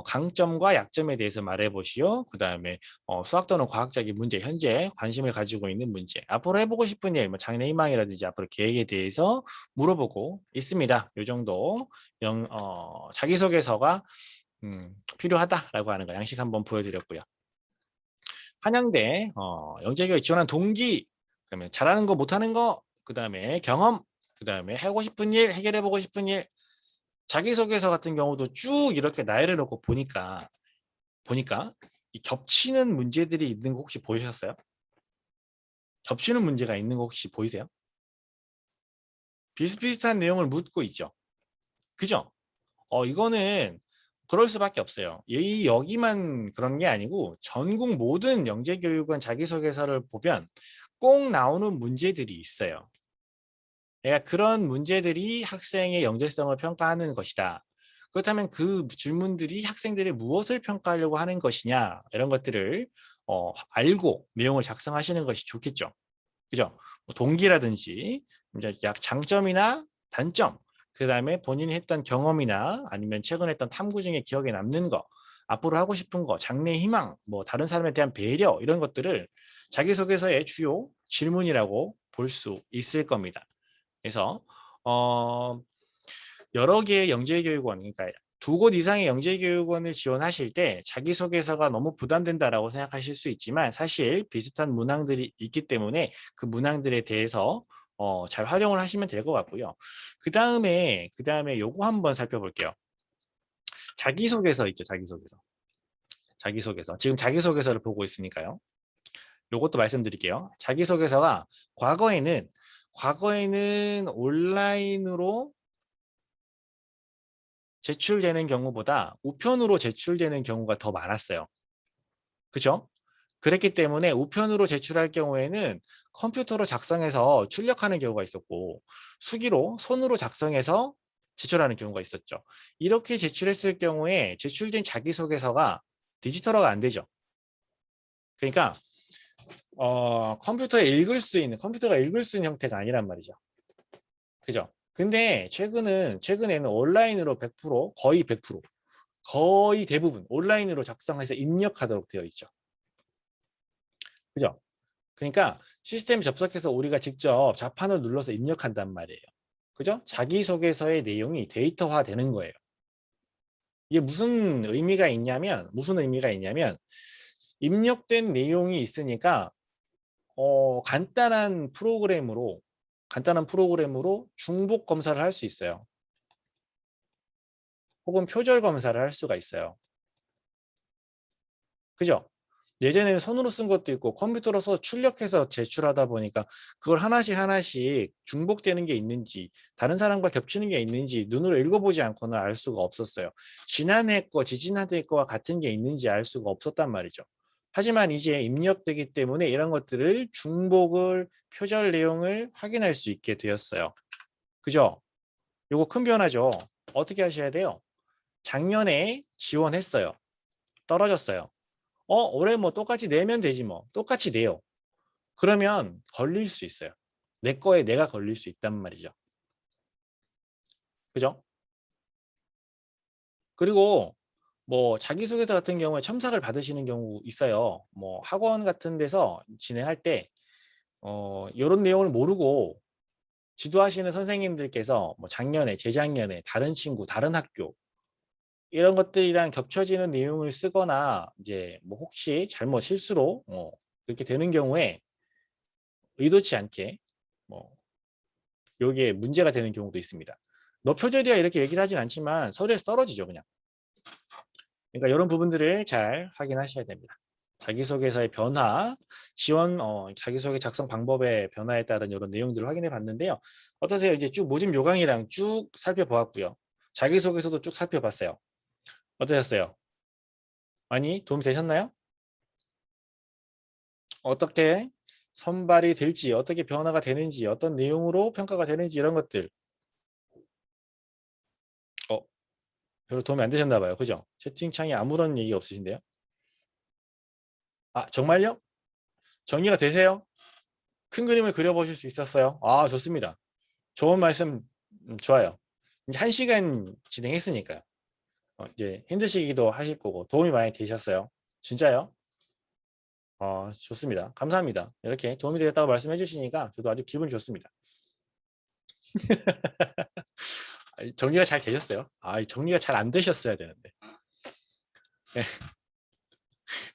강점과 약점에 대해서 말해보시오. 그다음에 수학 또는 과학적인 문제, 현재 관심을 가지고 있는 문제, 앞으로 해보고 싶은 일, 뭐 장래 희망이라든지 앞으로 계획에 대해서 물어보고 있습니다. 이 정도 자기소개서가 필요하다라고 하는 거 양식 한번 보여드렸고요. 한양대 영재교육 지원한 동기, 그다음에 잘하는 거 못하는 거, 그다음에 경험, 그다음에 하고 싶은 일, 해결해보고 싶은 일, 자기소개서 같은 경우도 쭉 이렇게 나열해 놓고 보니까 이 겹치는 문제들이 있는 거 혹시 보이셨어요? 겹치는 문제가 있는 거 혹시 보이세요? 비슷비슷한 내용을 묻고 있죠. 그죠? 이거는 그럴 수밖에 없어요. 여기만 그런 게 아니고 전국 모든 영재교육원 자기소개서를 보면 꼭 나오는 문제들이 있어요. 그러니까 그런 문제들이 학생의 영재성을 평가하는 것이다. 그렇다면 그 질문들이 학생들이 무엇을 평가하려고 하는 것이냐, 이런 것들을 알고 내용을 작성하시는 것이 좋겠죠. 그죠? 뭐 동기라든지 이제 약 장점이나 단점, 그 다음에 본인이 했던 경험이나 아니면 최근에 했던 탐구 중에 기억에 남는 거, 앞으로 하고 싶은 거, 장래 희망, 뭐 다른 사람에 대한 배려, 이런 것들을 자기소개서의 주요 질문이라고 볼 수 있을 겁니다. 그래서 여러 개의 영재교육원, 그러니까 두 곳 이상의 영재교육원을 지원하실 때 자기소개서가 너무 부담된다라고 생각하실 수 있지만, 사실 비슷한 문항들이 있기 때문에 그 문항들에 대해서 잘 활용을 하시면 될 것 같고요. 그 다음에 요거 한번 살펴볼게요. 자기소개서 있죠, 자기소개서. 자기소개서. 지금 자기소개서를 보고 있으니까요. 요것도 말씀드릴게요. 자기소개서가 과거에는 온라인으로 제출되는 경우보다 우편으로 제출되는 경우가 더 많았어요. 그죠? 그랬기 때문에 우편으로 제출할 경우에는 컴퓨터로 작성해서 출력하는 경우가 있었고, 수기로 손으로 작성해서 제출하는 경우가 있었죠. 이렇게 제출했을 경우에 제출된 자기소개서가 디지털화가 안 되죠. 그러니까 컴퓨터가 읽을 수 있는 형태가 아니란 말이죠. 그죠? 근데 최근에는 온라인으로 100%, 거의 대부분 온라인으로 작성해서 입력하도록 되어 있죠. 그죠? 그러니까 시스템 접속해서 우리가 직접 자판을 눌러서 입력한단 말이에요. 그죠? 자기소개서의 내용이 데이터화 되는 거예요. 이게 무슨 의미가 있냐면 입력된 내용이 있으니까 간단한 프로그램으로 중복 검사를 할 수 있어요. 혹은 표절 검사를 할 수가 있어요. 그죠? 예전에는 손으로 쓴 것도 있고 컴퓨터로 써 출력해서 제출하다 보니까 그걸 하나씩 중복되는 게 있는지, 다른 사람과 겹치는 게 있는지 눈으로 읽어보지 않고는 알 수가 없었어요. 지난해 거, 지지난해 거와 같은 게 있는지 알 수가 없었단 말이죠. 하지만 이제 입력되기 때문에 이런 것들을 표절 내용을 확인할 수 있게 되었어요. 그죠? 요거 큰 변화죠. 어떻게 하셔야 돼요? 작년에 지원했어요. 떨어졌어요. 올해 뭐 똑같이 내면 되지 뭐. 똑같이 내요. 그러면 걸릴 수 있어요. 내 거에 내가 걸릴 수 있단 말이죠. 그죠? 그리고 뭐 자기소개서 같은 경우에 첨삭을 받으시는 경우 있어요. 뭐 학원 같은 데서 진행할 때 이런 내용을 모르고 지도하시는 선생님들께서 뭐 작년에, 재작년에 다른 친구, 다른 학교 이런 것들이랑 겹쳐지는 내용을 쓰거나 이제 뭐 혹시 잘못 실수로 그렇게 되는 경우에 의도치 않게 뭐 여기에 문제가 되는 경우도 있습니다. 너 표절이야 이렇게 얘기를 하진 않지만 서류에서 떨어지죠, 그냥. 그러니까 이런 부분들을 잘 확인하셔야 됩니다. 자기소개서의 변화, 자기소개 작성 방법의 변화에 따른 이런 내용들을 확인해 봤는데요. 어떠세요? 이제 쭉 모집 요강이랑 쭉 살펴보았고요. 자기소개서도 쭉 살펴봤어요. 어떠셨어요? 많이 도움이 되셨나요? 어떻게 선발이 될지, 어떻게 변화가 되는지, 어떤 내용으로 평가가 되는지 이런 것들. 어, 별로 도움이 안 되셨나 봐요. 그죠? 채팅창에 아무런 얘기 없으신데요? 아, 정말요? 정리가 되세요? 큰 그림을 그려보실 수 있었어요? 아, 좋습니다. 좋은 말씀 좋아요. 이제 1시간 진행했으니까요. 이제 힘드시기도 하실 거고 도움이 많이 되셨어요. 진짜요? 좋습니다. 감사합니다. 이렇게 도움이 되셨다고 말씀해 주시니까 저도 아주 기분이 좋습니다. 정리가 잘 되셨어요? 정리가 잘 안 되셨어야 되는데. 네,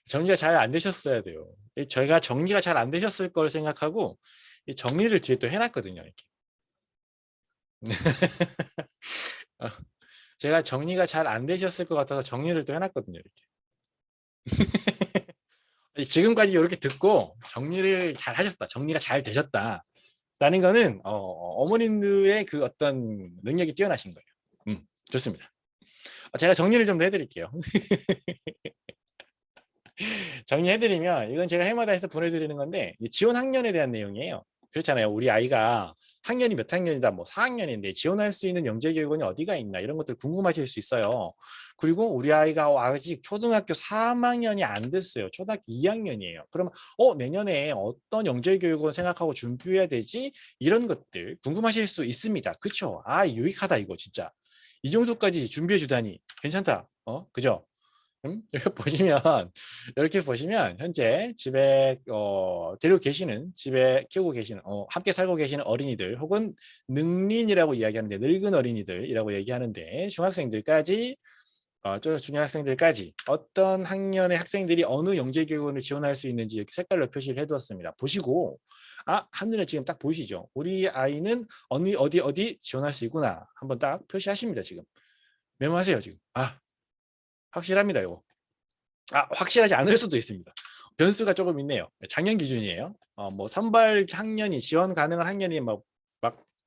정리가 잘 안 되셨어야 돼요. 저희가 정리가 잘 안 되셨을 걸 생각하고 이 정리를 뒤에 또 해놨거든요. 이렇게. 어, 제가 정리가 잘 안 되셨을 것 같아서 정리를 또 해놨거든요. 이렇게. 지금까지 이렇게 듣고 정리를 잘 하셨다. 정리가 잘 되셨다. 라는 거는 어머님들의 그 어떤 능력이 뛰어나신 거예요. 좋습니다. 제가 정리를 좀 해드릴게요. 정리해드리면 이건 제가 해마다 해서 보내드리는 건데 지원 학년에 대한 내용이에요. 그렇잖아요. 우리 아이가 학년이 몇 학년이다, 뭐 4학년인데 지원할 수 있는 영재교육원이 어디가 있나 이런 것들 궁금하실 수 있어요. 그리고 우리 아이가 아직 초등학교 3학년이 안 됐어요. 초등학교 2학년이에요. 그러면 내년에 어떤 영재교육원 생각하고 준비해야 되지? 이런 것들 궁금하실 수 있습니다. 그쵸? 유익하다 이거 진짜. 이 정도까지 준비해 주다니 괜찮다. 그죠? 이렇게 보시면 이렇게 보시면 현재 집에 데리고 계시는 집에 키우고 계시는 함께 살고 계시는 어린이들 혹은 능린이라고 이야기하는데 늙은 어린이들이라고 얘기하는데 중학생들까지 중학생들까지 어떤 학년의 학생들이 어느 영재교육원을 지원할 수 있는지 이렇게 색깔로 표시를 해두었습니다. 보시고 한눈에 지금 딱 보이시죠? 우리 아이는 어디 지원할 수 있구나 한번 딱 표시하십니다. 지금 메모하세요. 지금 확실합니다. 이거. 확실하지 않을 수도 있습니다. 변수가 조금 있네요. 작년 기준이에요. 뭐 선발 학년이 지원 가능한 학년이 막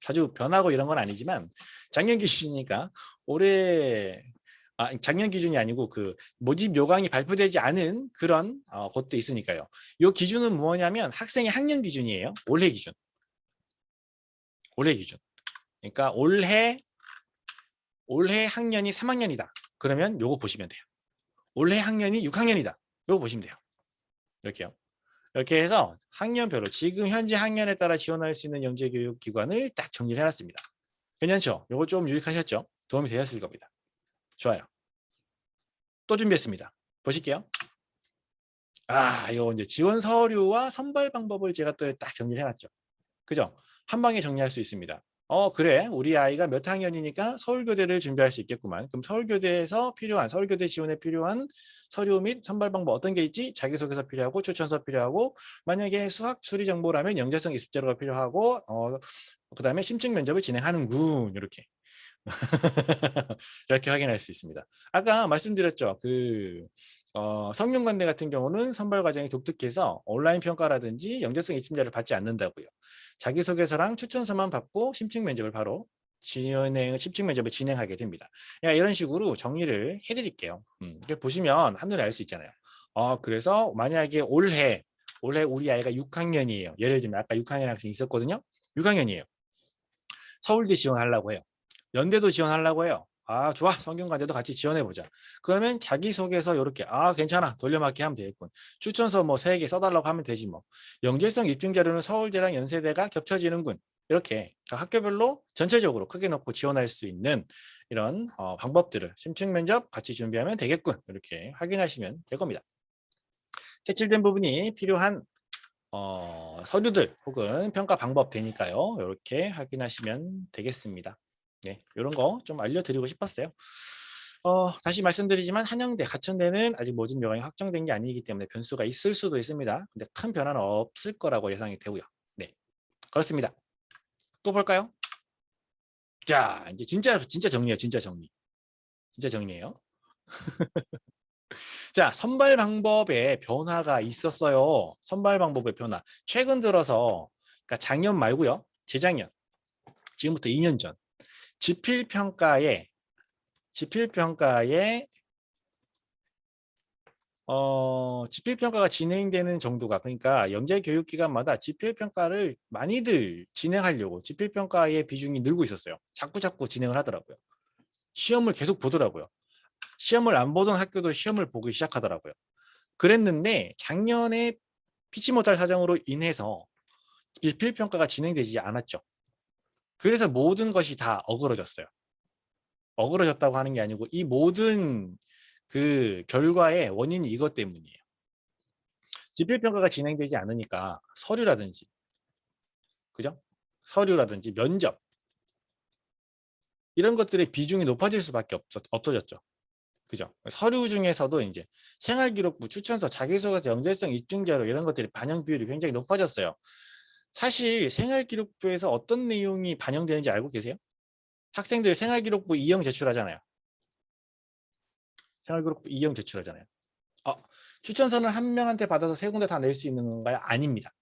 자주 변하고 이런 건 아니지만 작년 기준이니까 올해 작년 기준이 아니고 그 모집 요강이 발표되지 않은 그런 것도 있으니까요. 이 기준은 뭐냐면 학생의 학년 기준이에요. 올해 기준. 올해 기준. 그러니까 올해 학년이 3학년이다. 그러면 요거 보시면 돼요. 올해 학년이 6학년이다. 이거 보시면 돼요. 이렇게요. 이렇게 해서 학년별로 지금 현재 학년에 따라 지원할 수 있는 영재교육기관을 딱 정리를 해놨습니다. 괜찮죠? 이거 좀 유익하셨죠? 도움이 되셨을 겁니다. 좋아요. 또 준비했습니다. 보실게요. 이거 이제 지원 서류와 선발 방법을 제가 또 딱 정리를 해놨죠. 그죠? 한 방에 정리할 수 있습니다. 그래. 우리 아이가 몇 학년이니까 서울교대를 준비할 수 있겠구만. 그럼 서울교대에서 필요한, 서울교대 지원에 필요한 서류 및 선발 방법 어떤 게 있지? 자기소개서 필요하고, 추천서 필요하고, 만약에 수학 추리 정보라면 영재성 이습 자료가 필요하고, 그 다음에 심층 면접을 진행하는군. 이렇게. 이렇게 확인할 수 있습니다. 아까 말씀드렸죠. 성균관대 같은 경우는 선발 과정이 독특해서 온라인 평가라든지 영재성 입심자를 받지 않는다고요. 자기소개서랑 추천서만 받고 심층 면접을 바로 심층 면접을 진행하게 됩니다. 이런 식으로 정리를 해드릴게요. 보시면 한눈에 알 수 있잖아요. 그래서 만약에 올해 우리 아이가 6학년이에요. 예를 들면 아까 6학년 학생이 있었거든요. 6학년이에요. 서울대 지원하려고 해요. 연대도 지원하려고 해요. 좋아. 성균관대도 같이 지원해보자. 그러면 자기소개서 이렇게 괜찮아. 돌려막기 하면 되겠군. 추천서 뭐 3개 써달라고 하면 되지 뭐. 영재성 입증자료는 서울대랑 연세대가 겹쳐지는군. 이렇게 학교별로 전체적으로 크게 놓고 지원할 수 있는 이런 방법들을 심층 면접 같이 준비하면 되겠군. 이렇게 확인하시면 될 겁니다. 색칠된 부분이 필요한 서류들 혹은 평가 방법 되니까요. 이렇게 확인하시면 되겠습니다. 네, 이런 거 좀 알려드리고 싶었어요. 다시 말씀드리지만 한영대, 가천대는 아직 모집 요강이 확정된 게 아니기 때문에 변수가 있을 수도 있습니다. 근데 큰 변화는 없을 거라고 예상이 되고요. 네, 그렇습니다. 또 볼까요? 자, 이제 진짜 정리예요. 진짜 정리. 진짜 정리예요. 자, 선발 방법에 변화가 있었어요. 선발 방법의 변화. 최근 들어서, 그러니까 작년 말고요. 재작년. 지금부터 2년 전. 지필평가에 지필평가가 진행되는 정도가 그러니까 영재교육기관마다 지필평가를 많이들 진행하려고 지필평가의 비중이 늘고 있었어요. 자꾸 진행을 하더라고요. 시험을 계속 보더라고요. 시험을 안 보던 학교도 시험을 보기 시작하더라고요. 그랬는데 작년에 피치 못할 사정으로 인해서 기필평가가 진행되지 않았죠. 그래서 모든 것이 다 어그러졌어요. 어그러졌다고 하는 게 아니고 이 모든 그 결과의 원인이 이것 때문이에요. 지필평가가 진행되지 않으니까 서류라든지, 그죠? 서류라든지 면접 이런 것들의 비중이 높아질 수밖에 없어졌죠. 그죠? 서류 중에서도 이제 생활기록부, 추천서, 자기소개서, 영재성 입증자료 이런 것들이 반영 비율이 굉장히 높아졌어요. 사실 생활기록부에서 어떤 내용이 반영되는지 알고 계세요? 학생들 생활기록부 2형 제출하잖아요. 생활기록부 2형 제출하잖아요. 추천서는 한 명한테 받아서 세 군데 다 낼 수 있는 건가요? 아닙니다.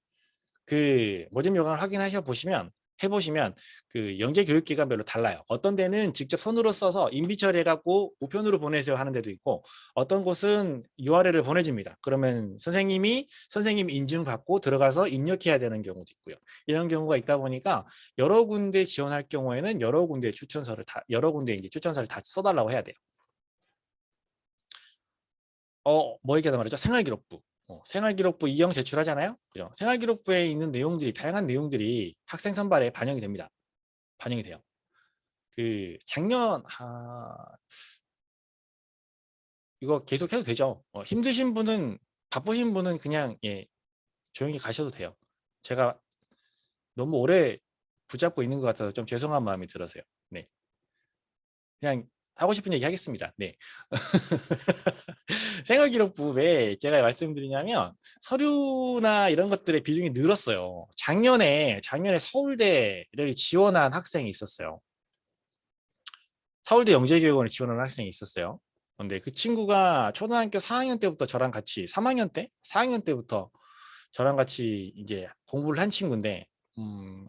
그 모집 요강을 확인하셔 보시면 해보시면 그 영재 교육기관별로 달라요. 어떤 데는 직접 손으로 써서 인비 처리해갖고 우편으로 보내세요 하는 데도 있고 어떤 곳은 URL을 보내줍니다. 그러면 선생님 인증받고 들어가서 입력해야 되는 경우도 있고요. 이런 경우가 있다 보니까 여러 군데 지원할 경우에는 여러 군데 이제 추천서를 다 써달라고 해야 돼요. 뭐 얘기하다 말이죠? 생활기록부. 생활기록부 2형 제출하잖아요. 그죠? 생활기록부에 있는 내용들이 다양한 내용들이 학생 선발에 반영이 됩니다. 반영이 돼요. 그 작년 이거 계속 해도 되죠. 힘드신 분은 바쁘신 분은 그냥 조용히 가셔도 돼요. 제가 너무 오래 붙잡고 있는 것 같아서 좀 죄송한 마음이 들어서요. 네. 그냥 하고 싶은 얘기 하겠습니다. 네. 생활기록부 왜 제가 말씀드리냐면 서류나 이런 것들의 비중이 늘었어요. 작년에 서울대를 지원한 학생이 있었어요. 서울대 영재교육원을 지원한 학생이 있었어요. 근데 그 친구가 초등학교 4학년 때부터 저랑 같이 3학년 때? 4학년 때부터 저랑 같이 이제 공부를 한 친구인데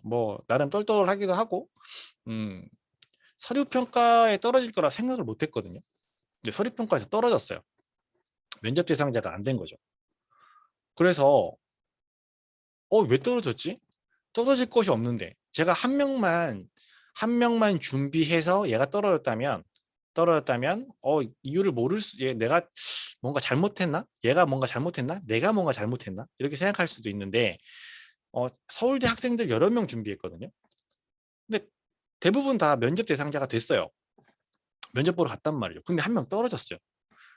뭐 나름 똘똘하기도 하고 서류 평가에 떨어질 거라 생각을 못 했거든요. 근데 서류 평가에서 떨어졌어요. 면접 대상자가 안 된 거죠. 그래서 왜 떨어졌지? 떨어질 것이 없는데 제가 한 명만 준비해서 얘가 떨어졌다면 이유를 내가 뭔가 잘못했나? 얘가 뭔가 잘못했나? 내가 뭔가 잘못했나? 이렇게 생각할 수도 있는데 서울대 학생들 여러 명 준비했거든요. 근데 대부분 다 면접 대상자가 됐어요. 면접 보러 갔단 말이죠. 근데 한 명 떨어졌어요.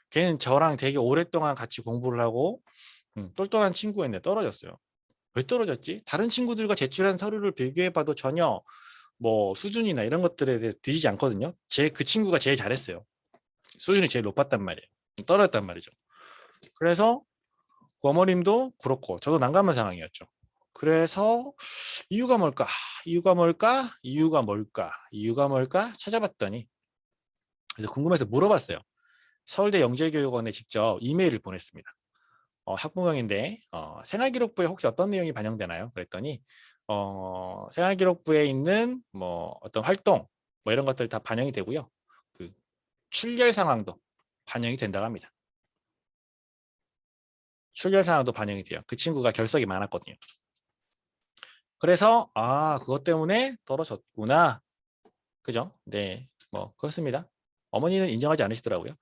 걔는 저랑 되게 오랫동안 같이 공부를 하고 똘똘한 친구였는데 떨어졌어요. 왜 떨어졌지? 다른 친구들과 제출한 서류를 비교해봐도 전혀 뭐 수준이나 이런 것들에 대해 뒤지지 않거든요. 그 친구가 제일 잘했어요. 수준이 제일 높았단 말이에요. 떨어졌단 말이죠. 그래서 그 어머님도 그렇고 저도 난감한 상황이었죠. 그래서 이유가 뭘까? 이유가 뭘까? 이유가 뭘까? 이유가 뭘까? 찾아봤더니 그래서 궁금해서 물어봤어요. 서울대 영재교육원에 직접 이메일을 보냈습니다. 학부형인데 생활기록부에 혹시 어떤 내용이 반영되나요? 그랬더니 생활기록부에 있는 뭐 어떤 활동 뭐 이런 것들 다 반영이 되고요. 그 출결 상황도 반영이 된다고 합니다. 출결 상황도 반영이 돼요. 그 친구가 결석이 많았거든요. 그래서 그것 때문에 떨어졌구나. 그죠? 네, 뭐 그렇습니다. 어머니는 인정하지 않으시더라고요.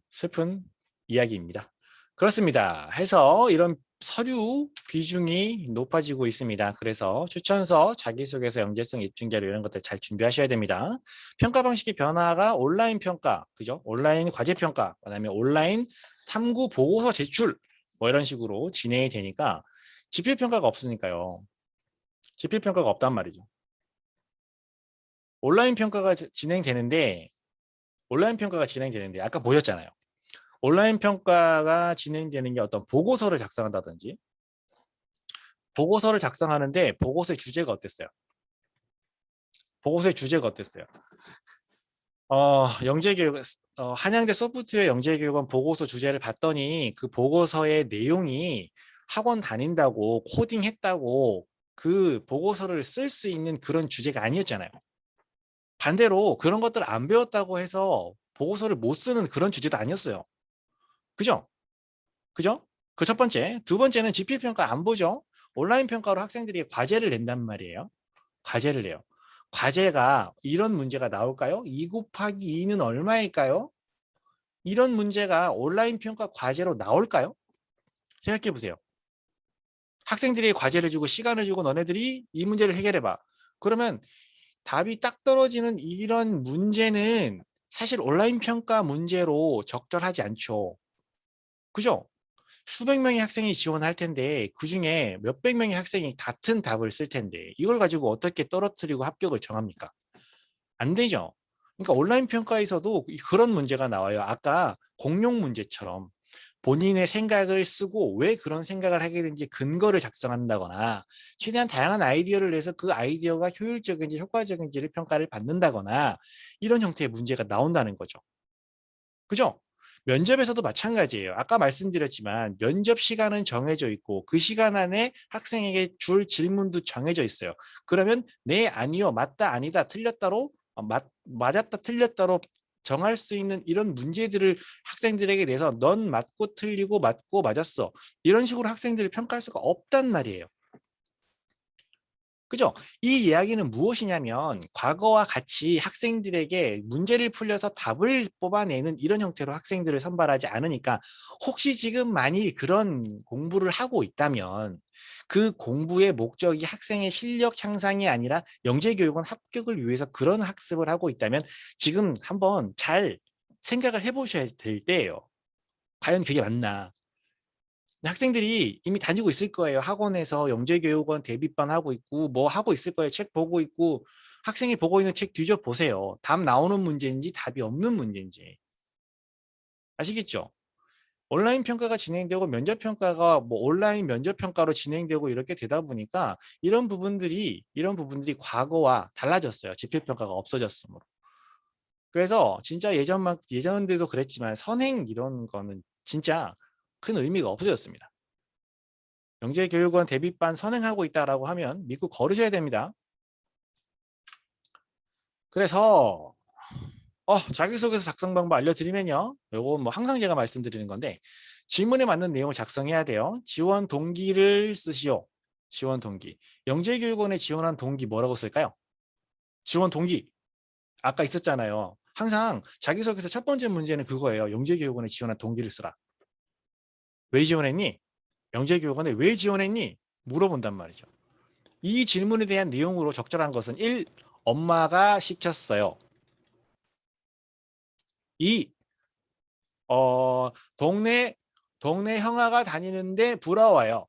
슬픈 이야기입니다. 그렇습니다. 해서 이런 서류 비중이 높아지고 있습니다. 그래서 추천서, 자기소개서, 영재성 입증자료 이런 것들 잘 준비하셔야 됩니다. 평가 방식의 변화가 온라인 평가, 그죠? 온라인 과제 평가, 그다음에 온라인 탐구 보고서 제출 뭐 이런 식으로 진행이 되니까 지필 평가가 없으니까요. 지필 평가가 없단 말이죠. 온라인 평가가 진행되는데 아까 보셨잖아요. 온라인 평가가 진행되는 게 어떤 보고서를 작성한다든지 보고서를 작성하는데 보고서의 주제가 어땠어요? 보고서의 주제가 어땠어요? 영재교육 한양대 소프트웨어 영재교육원 보고서 주제를 봤더니 그 보고서의 내용이 학원 다닌다고 코딩했다고 그 보고서를 쓸 수 있는 그런 주제가 아니었잖아요. 반대로 그런 것들 안 배웠다고 해서 보고서를 못 쓰는 그런 주제도 아니었어요. 그죠? 그죠? 그 첫 번째. 두 번째는 GPA 평가 안 보죠? 온라인 평가로 학생들이 과제를 낸단 말이에요. 과제를 내요. 과제가 이런 문제가 나올까요? 2 곱하기 2는 얼마일까요? 이런 문제가 온라인 평가 과제로 나올까요? 생각해 보세요. 학생들이 과제를 주고 시간을 주고 너네들이 이 문제를 해결해봐. 그러면 답이 딱 떨어지는 이런 문제는 사실 온라인 평가 문제로 적절하지 않죠. 그죠? 수백 명의 학생이 지원할 텐데 그중에 몇백 명의 학생이 같은 답을 쓸 텐데 이걸 가지고 어떻게 떨어뜨리고 합격을 정합니까? 안 되죠. 그러니까 온라인 평가에서도 그런 문제가 나와요. 아까 공용 문제처럼 본인의 생각을 쓰고 왜 그런 생각을 하게 된지 근거를 작성한다거나 최대한 다양한 아이디어를 내서 그 아이디어가 효율적인지 효과적인지를 평가를 받는다거나 이런 형태의 문제가 나온다는 거죠. 그죠? 면접에서도 마찬가지예요. 아까 말씀드렸지만 면접 시간은 정해져 있고 그 시간 안에 학생에게 줄 질문도 정해져 있어요. 그러면 네, 아니요, 맞다, 아니다, 틀렸다로 맞았다, 틀렸다로 정할 수 있는 이런 문제들을 학생들에게 내서 넌 맞고 틀리고 맞고 맞았어. 이런 식으로 학생들을 평가할 수가 없단 말이에요. 그죠? 이 이야기는 무엇이냐면 과거와 같이 학생들에게 문제를 풀려서 답을 뽑아내는 이런 형태로 학생들을 선발하지 않으니까 혹시 지금 만일 그런 공부를 하고 있다면 그 공부의 목적이 학생의 실력 향상이 아니라 영재교육원 합격을 위해서 그런 학습을 하고 있다면 지금 한번 잘 생각을 해보셔야 될 때예요. 과연 그게 맞나? 학생들이 이미 다니고 있을 거예요. 학원에서 영재교육원 대비반 하고 있고 뭐 하고 있을 거예요. 책 보고 있고 학생이 보고 있는 책 뒤져 보세요. 답 나오는 문제인지 답이 없는 문제인지. 아시겠죠? 온라인 평가가 진행되고 면접 평가가 뭐 온라인 면접 평가로 진행되고 이렇게 되다 보니까 이런 부분들이 과거와 달라졌어요. 지표 평가가 없어졌으므로. 그래서 진짜 예전에도 그랬지만 선행 이런 거는 진짜 큰 의미가 없어졌습니다. 영재교육원 대비반 선행하고 있다라고 하면 믿고 걸으셔야 됩니다. 그래서 자기소개서 작성 방법 알려드리면요. 요거 뭐 항상 제가 말씀드리는 건데 질문에 맞는 내용을 작성해야 돼요. 지원 동기를 쓰시오. 지원 동기. 영재교육원에 지원한 동기 뭐라고 쓸까요? 지원 동기. 아까 있었잖아요. 항상 자기소개서 첫 번째 문제는 그거예요. 영재교육원에 지원한 동기를 쓰라. 왜 지원했니? 영재교육원에 왜 지원했니? 물어본단 말이죠. 이 질문에 대한 내용으로 적절한 것은 1. 엄마가 시켰어요. 2. 동네 형아가 다니는데 부러워요.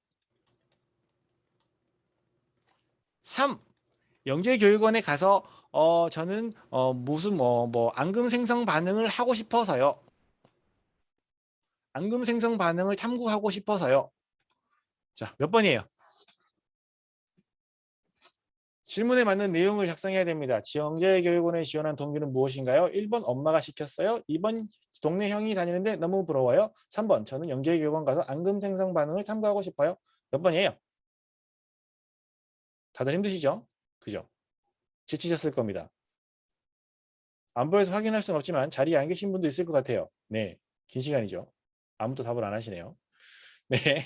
3. 영재교육원에 가서 저는 무슨 앙금 생성 반응을 하고 싶어서요. 앙금 생성 반응을 탐구하고 싶어서요. 자, 몇 번이에요? 질문에 맞는 내용을 작성해야 됩니다. 영재교육원에 지원한 동기는 무엇인가요? 1번 엄마가 시켰어요. 2번 동네 형이 다니는데 너무 부러워요. 3번 저는 영재교육원 가서 앙금 생성 반응을 탐구하고 싶어요. 몇 번이에요? 다들 힘드시죠? 그죠? 지치셨을 겁니다. 안 보여서 확인할 수는 없지만 자리에 안 계신 분도 있을 것 같아요. 네, 긴 시간이죠. 아무도 답을 안 하시네요. 네,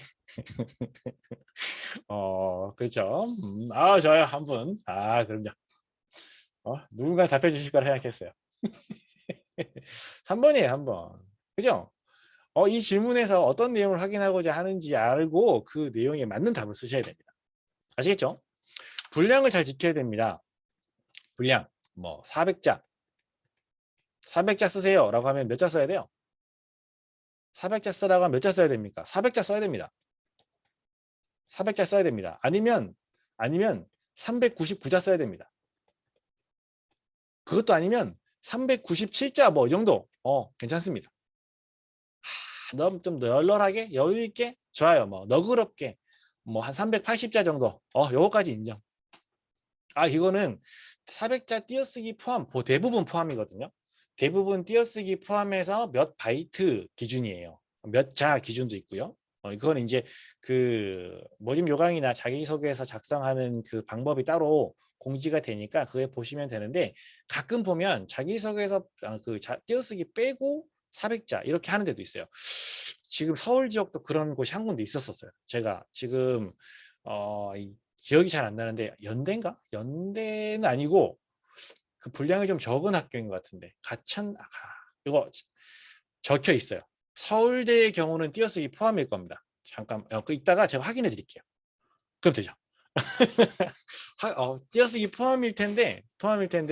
그렇죠. 좋아요. 한 분. 그럼요. 누군가 답해 주실 거라 생각했어요. 3번이에요, 3번. 그죠? 이 질문에서 어떤 내용을 확인하고자 하는지 알고 그 내용에 맞는 답을 쓰셔야 됩니다. 아시겠죠? 분량을 잘 지켜야 됩니다. 분량. 400자. 400자 쓰세요. 라고 하면 몇 자 써야 돼요? 400자 쓰라고 하면 몇 자 써야 됩니까? 400자 써야 됩니다. 400자 써야 됩니다. 아니면 399자 써야 됩니다. 그것도 아니면 397자 이 정도. 괜찮습니다. 너무 좀 널널하게 여유 있게 좋아요. 너그럽게 한 380자 정도. 요거까지 인정. 이거는 400자 띄어쓰기 포함, 대부분 포함이거든요. 대부분 띄어쓰기 포함해서 몇 바이트 기준이에요. 몇 자 기준도 있고요. 이건 이제 그 모집 요강이나 자기소개서 작성하는 그 방법이 따로 공지가 되니까 그게 보시면 되는데 가끔 보면 자기소개서 띄어쓰기 빼고 400자 이렇게 하는 데도 있어요. 지금 서울 지역도 그런 곳이 한 군데 있었어요. 제가 지금 기억이 잘 안 나는데 연대인가? 연대는 아니고 그 분량이 좀 적은 학교인 것 같은데 이거 적혀 있어요. 서울대의 경우는 띄어쓰기 포함일 겁니다. 잠깐 이따가 제가 확인해 드릴게요. 그럼 되죠. 띄어쓰기 포함일 텐데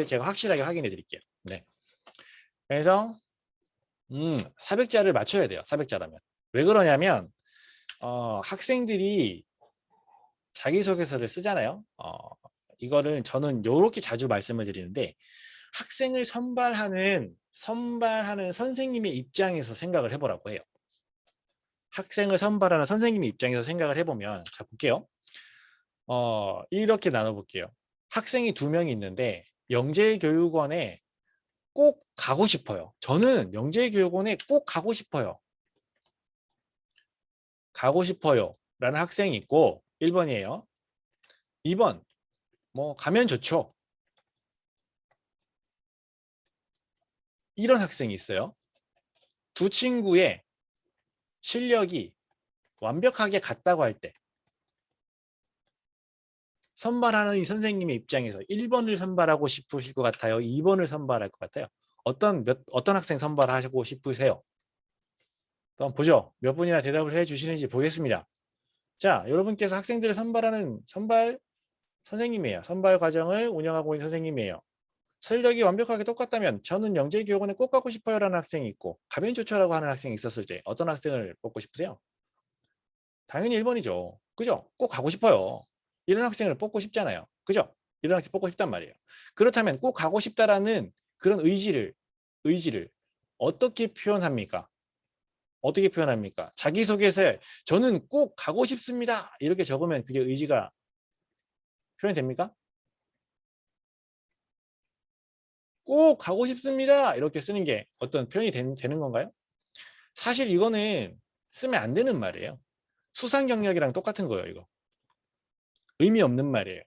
제가 확실하게 확인해 드릴게요. 네. 그래서 400자를 맞춰야 돼요. 400자라면. 왜 그러냐면 학생들이 자기소개서를 쓰잖아요. 이거를 저는 이렇게 자주 말씀을 드리는데 학생을 선발하는 선생님의 입장에서 생각을 해보라고 해요. 학생을 선발하는 선생님의 입장에서 생각을 해보면 자 볼게요. 이렇게 나눠볼게요. 학생이 2명이 있는데 영재교육원에 꼭 가고 싶어요. 저는 영재교육원에 꼭 가고 싶어요. 가고 싶어요 라는 학생이 있고 1번이에요. 2번 뭐 가면 좋죠. 이런 학생이 있어요. 두 친구의 실력이 완벽하게 같다고 할 때 선발하는 이 선생님의 입장에서 1번을 선발하고 싶으실 것 같아요? 2번을 선발할 것 같아요? 어떤 학생 선발하고 싶으세요? 한번 보죠. 몇 분이나 대답을 해 주시는지 보겠습니다. 자, 여러분께서 학생들을 선발하는 선발 선생님이에요. 선발 과정을 운영하고 있는 선생님이에요. 실력이 완벽하게 똑같다면 저는 영재교육원에 꼭 가고 싶어요 라는 학생이 있고 가면 좋죠라고 하는 학생이 있었을 때 어떤 학생을 뽑고 싶으세요? 당연히 1번이죠. 그죠? 꼭 가고 싶어요. 이런 학생을 뽑고 싶잖아요. 그죠? 이런 학생 뽑고 싶단 말이에요. 그렇다면 꼭 가고 싶다라는 그런 의지를 어떻게 표현합니까? 어떻게 표현합니까? 자기소개서에 저는 꼭 가고 싶습니다. 이렇게 적으면 그게 의지가 표현됩니까? 꼭 가고 싶습니다. 이렇게 쓰는 게 어떤 표현이 되는 건가요? 사실 이거는 쓰면 안 되는 말이에요. 수상 경력이랑 똑같은 거예요, 이거. 의미 없는 말이에요.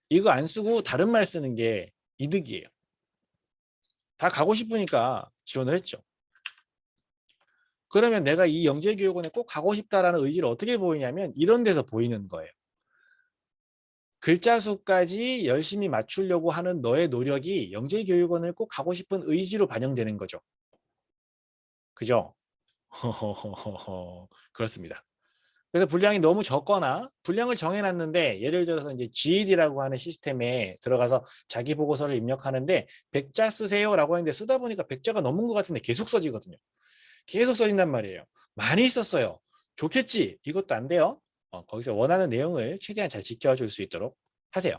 이거 안 쓰고 다른 말 쓰는 게 이득이에요. 다 가고 싶으니까 지원을 했죠. 그러면 내가 이 영재교육원에 꼭 가고 싶다라는 의지를 어떻게 보이냐면 이런 데서 보이는 거예요. 글자 수까지 열심히 맞추려고 하는 너의 노력이 영재교육원을 꼭 가고 싶은 의지로 반영되는 거죠. 그죠? 그렇습니다. 그래서 분량이 너무 적거나 분량을 정해놨는데 예를 들어서 이제 GED라고 하는 시스템에 들어가서 자기 보고서를 입력하는데 100자 쓰세요라고 하는데 쓰다 보니까 100자가 넘은 것 같은데 계속 써지거든요. 계속 써진단 말이에요. 많이 썼어요. 좋겠지. 이것도 안 돼요. 거기서 원하는 내용을 최대한 잘 지켜줄 수 있도록 하세요.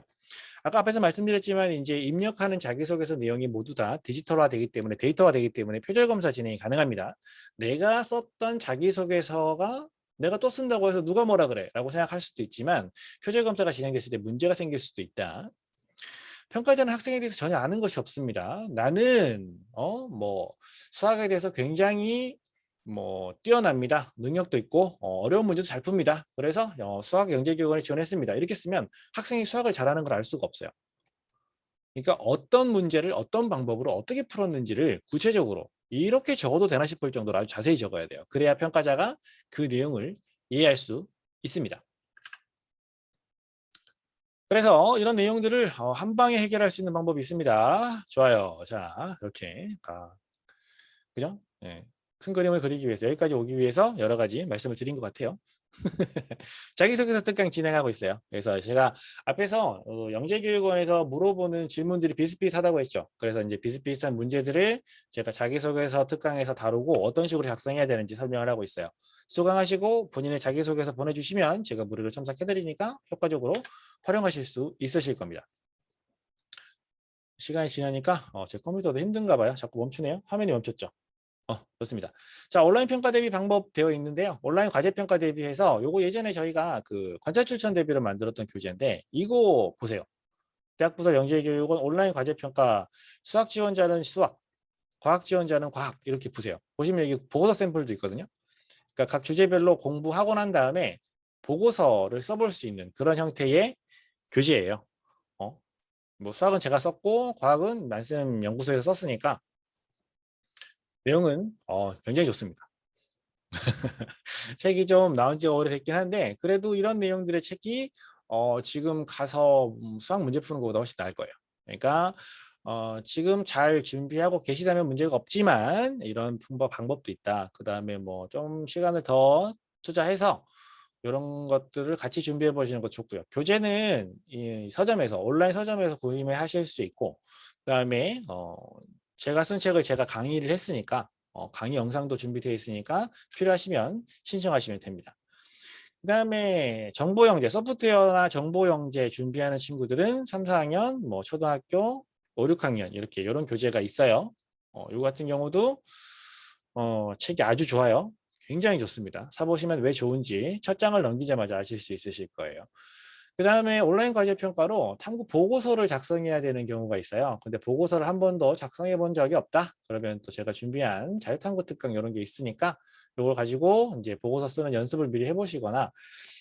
아까 앞에서 말씀드렸지만 이제 입력하는 자기소개서 내용이 모두 다 디지털화 되기 때문에 데이터화 되기 때문에 표절 검사 진행이 가능합니다. 내가 썼던 자기소개서가 내가 또 쓴다고 해서 누가 뭐라 그래 라고 생각할 수도 있지만 표절 검사가 진행됐을 때 문제가 생길 수도 있다. 평가자는 학생에 대해서 전혀 아는 것이 없습니다. 나는 뭐 수학에 대해서 굉장히 뭐 뛰어납니다. 능력도 있고 어려운 문제도 잘 풉니다. 그래서 수학 영재교육원에 지원했습니다. 이렇게 쓰면 학생이 수학을 잘하는 걸 알 수가 없어요. 그러니까 어떤 문제를 어떤 방법으로 어떻게 풀었는지를 구체적으로 이렇게 적어도 되나 싶을 정도로 아주 자세히 적어야 돼요. 그래야 평가자가 그 내용을 이해할 수 있습니다. 그래서 이런 내용들을 한 방에 해결할 수 있는 방법이 있습니다. 좋아요. 자, 이렇게 그죠? 네. 큰 그림을 그리기 위해서 여기까지 오기 위해서 여러 가지 말씀을 드린 것 같아요. 자기소개서 특강 진행하고 있어요. 그래서 제가 앞에서 영재교육원에서 물어보는 질문들이 비슷비슷하다고 했죠. 그래서 이제 비슷비슷한 문제들을 제가 자기소개서 특강에서 다루고 어떤 식으로 작성해야 되는지 설명을 하고 있어요. 수강하시고 본인의 자기소개서 보내주시면 제가 무료로 첨삭해드리니까 효과적으로 활용하실 수 있으실 겁니다. 시간이 지나니까 제 컴퓨터도 힘든가 봐요. 자꾸 멈추네요. 화면이 멈췄죠. 좋습니다. 자, 온라인 평가 대비 방법 되어 있는데요. 온라인 과제 평가 대비해서 요거 예전에 저희가 그 관찰 출천 대비로 만들었던 교재인데 이거 보세요. 대학부설 영재교육원 온라인 과제 평가 수학 지원자는 수학, 과학 지원자는 과학 이렇게 보세요. 보시면 여기 보고서 샘플도 있거든요. 그러니까 각 주제별로 공부하고 난 다음에 보고서를 써볼 수 있는 그런 형태의 교재예요. 뭐 수학은 제가 썼고 과학은 말씀 연구소에서 썼으니까 내용은 굉장히 좋습니다. 책이 좀 나온 지 오래됐긴 한데 그래도 이런 내용들의 책이 지금 가서 수학 문제 푸는 것보다 훨씬 나을 거예요. 그러니까 지금 잘 준비하고 계시다면 문제가 없지만 이런 방법도 있다. 그 다음에 뭐 좀 시간을 더 투자해서 이런 것들을 같이 준비해 보시는 거 좋고요. 교재는 이 서점에서 온라인 서점에서 구입을 하실 수 있고, 그다음에 제가 쓴 책을 제가 강의를 했으니까 강의 영상도 준비되어 있으니까 필요하시면 신청하시면 됩니다. 그다음에 정보영재, 소프트웨어나 정보영재 준비하는 친구들은 3, 4학년, 뭐 초등학교 5, 6학년 이렇게 이런 교재가 있어요. 요 같은 경우도 책이 아주 좋아요. 굉장히 좋습니다. 사보시면 왜 좋은지 첫 장을 넘기자마자 아실 수 있으실 거예요. 그 다음에 온라인 과제평가로 탐구 보고서를 작성해야 되는 경우가 있어요. 근데 보고서를 한 번도 작성해 본 적이 없다. 그러면 또 제가 준비한 자유탐구 특강 이런 게 있으니까 이걸 가지고 이제 보고서 쓰는 연습을 미리 해보시거나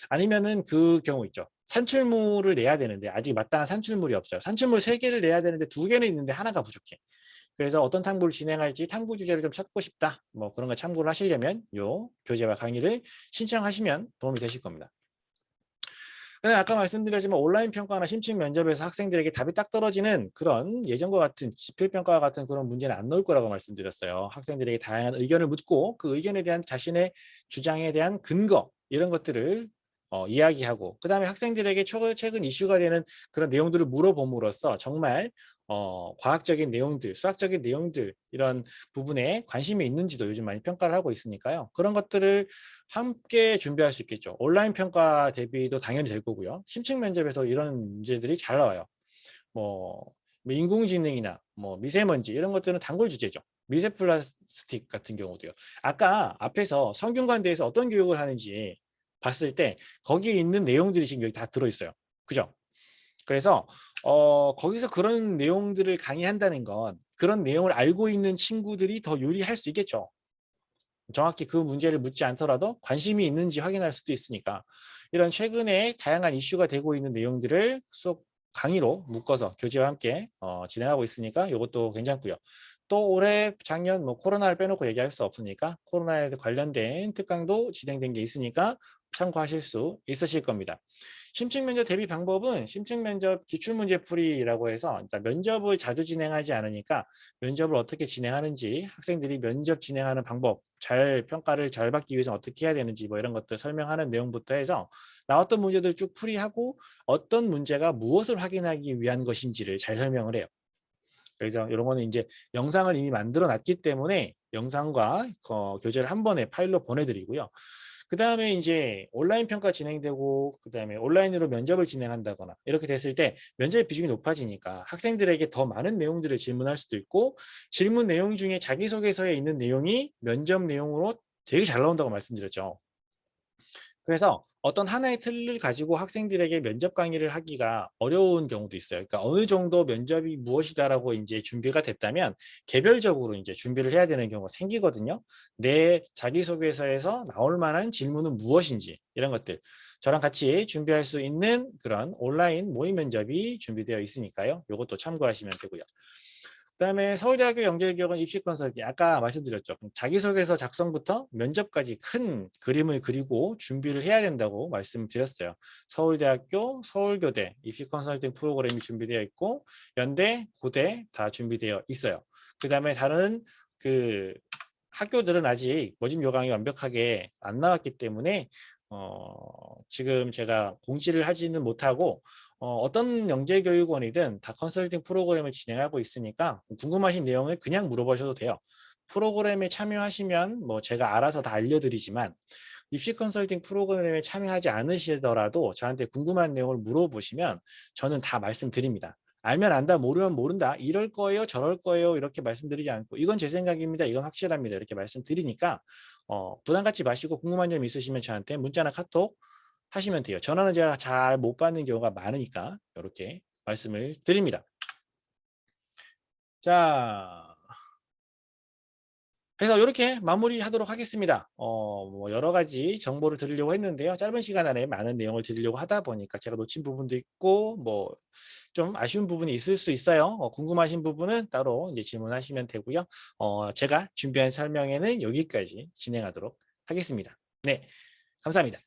아니면은 그 경우 있죠. 산출물을 내야 되는데 아직 마땅한 산출물이 없어요. 산출물 3개를 내야 되는데 2개는 있는데 하나가 부족해. 그래서 어떤 탐구를 진행할지 탐구 주제를 좀 찾고 싶다. 뭐 그런 거 참고를 하시려면 요 교재와 강의를 신청하시면 도움이 되실 겁니다. 아까 말씀드렸지만 온라인 평가나 심층 면접에서 학생들에게 답이 딱 떨어지는 그런 예전과 같은 지필평가와 같은 그런 문제는 안 나올 거라고 말씀드렸어요. 학생들에게 다양한 의견을 묻고 그 의견에 대한 자신의 주장에 대한 근거 이런 것들을 이야기하고 그 다음에 학생들에게 최근 이슈가 되는 그런 내용들을 물어봄으로써 정말 과학적인 내용들, 수학적인 내용들 이런 부분에 관심이 있는지도 요즘 많이 평가를 하고 있으니까요. 그런 것들을 함께 준비할 수 있겠죠. 온라인 평가 대비도 당연히 될 거고요. 심층 면접에서 이런 문제들이 잘 나와요. 뭐 인공지능이나 뭐 미세먼지 이런 것들은 단골 주제죠. 미세 플라스틱 같은 경우도요. 아까 앞에서 성균관대에서 어떤 교육을 하는지 봤을 때 거기에 있는 내용들이 지금 여기 다 들어있어요. 그죠? 그래서 거기서 그런 내용들을 강의한다는 건 그런 내용을 알고 있는 친구들이 더 유리할 수 있겠죠. 정확히 그 문제를 묻지 않더라도 관심이 있는지 확인할 수도 있으니까 이런 최근에 다양한 이슈가 되고 있는 내용들을 수업 강의로 묶어서 교재와 함께 진행하고 있으니까 이것도 괜찮고요. 또 올해 작년 뭐 코로나를 빼놓고 얘기할 수 없으니까 코로나에 관련된 특강도 진행된 게 있으니까 참고하실 수 있으실 겁니다. 심층 면접 대비 방법은 심층 면접 기출문제풀이라고 해서 면접을 자주 진행하지 않으니까 면접을 어떻게 진행하는지 학생들이 면접 진행하는 방법 평가를 잘 받기 위해서 어떻게 해야 되는지 뭐 이런 것들 설명하는 내용부터 해서 나왔던 문제들 쭉 풀이하고 어떤 문제가 무엇을 확인하기 위한 것인지를 잘 설명을 해요. 그래서 이런 거는 이제 영상을 이미 만들어 놨기 때문에 영상과 교재를 한 번에 파일로 보내드리고요. 그 다음에 이제 온라인 평가 진행되고 그 다음에 온라인으로 면접을 진행한다거나 이렇게 됐을 때 면접의 비중이 높아지니까 학생들에게 더 많은 내용들을 질문할 수도 있고 질문 내용 중에 자기소개서에 있는 내용이 면접 내용으로 되게 잘 나온다고 말씀드렸죠. 그래서 어떤 하나의 틀을 가지고 학생들에게 면접 강의를 하기가 어려운 경우도 있어요. 그러니까 어느 정도 면접이 무엇이다라고 이제 준비가 됐다면 개별적으로 이제 준비를 해야 되는 경우가 생기거든요. 내 자기소개서에서 나올 만한 질문은 무엇인지 이런 것들 저랑 같이 준비할 수 있는 그런 온라인 모의 면접이 준비되어 있으니까요. 이것도 참고하시면 되고요. 그다음에 서울대학교 영재교육원 입시 컨설팅 아까 말씀드렸죠. 자기소개서 작성부터 면접까지 큰 그림을 그리고 준비를 해야 된다고 말씀드렸어요. 서울대학교, 서울교대 입시 컨설팅 프로그램이 준비되어 있고 연대, 고대 다 준비되어 있어요. 그다음에 다른 그 학교들은 아직 모집 요강이 완벽하게 안 나왔기 때문에 지금 제가 공지를 하지는 못하고 어떤 영재교육원이든 다 컨설팅 프로그램을 진행하고 있으니까 궁금하신 내용을 그냥 물어보셔도 돼요. 프로그램에 참여하시면 뭐 제가 알아서 다 알려드리지만 입시 컨설팅 프로그램에 참여하지 않으시더라도 저한테 궁금한 내용을 물어보시면 저는 다 말씀드립니다. 알면 안다, 모르면 모른다. 이럴 거예요, 저럴 거예요. 이렇게 말씀드리지 않고 이건 제 생각입니다. 이건 확실합니다. 이렇게 말씀드리니까 부담 갖지 마시고 궁금한 점 있으시면 저한테 문자나 카톡 하시면 돼요. 전화는 제가 잘 못 받는 경우가 많으니까 이렇게 말씀을 드립니다. 자, 그래서 이렇게 마무리하도록 하겠습니다. 뭐 여러 가지 정보를 드리려고 했는데요. 짧은 시간 안에 많은 내용을 드리려고 하다 보니까 제가 놓친 부분도 있고 뭐 좀 아쉬운 부분이 있을 수 있어요. 궁금하신 부분은 따로 이제 질문하시면 되고요. 제가 준비한 설명에는 여기까지 진행하도록 하겠습니다. 네, 감사합니다.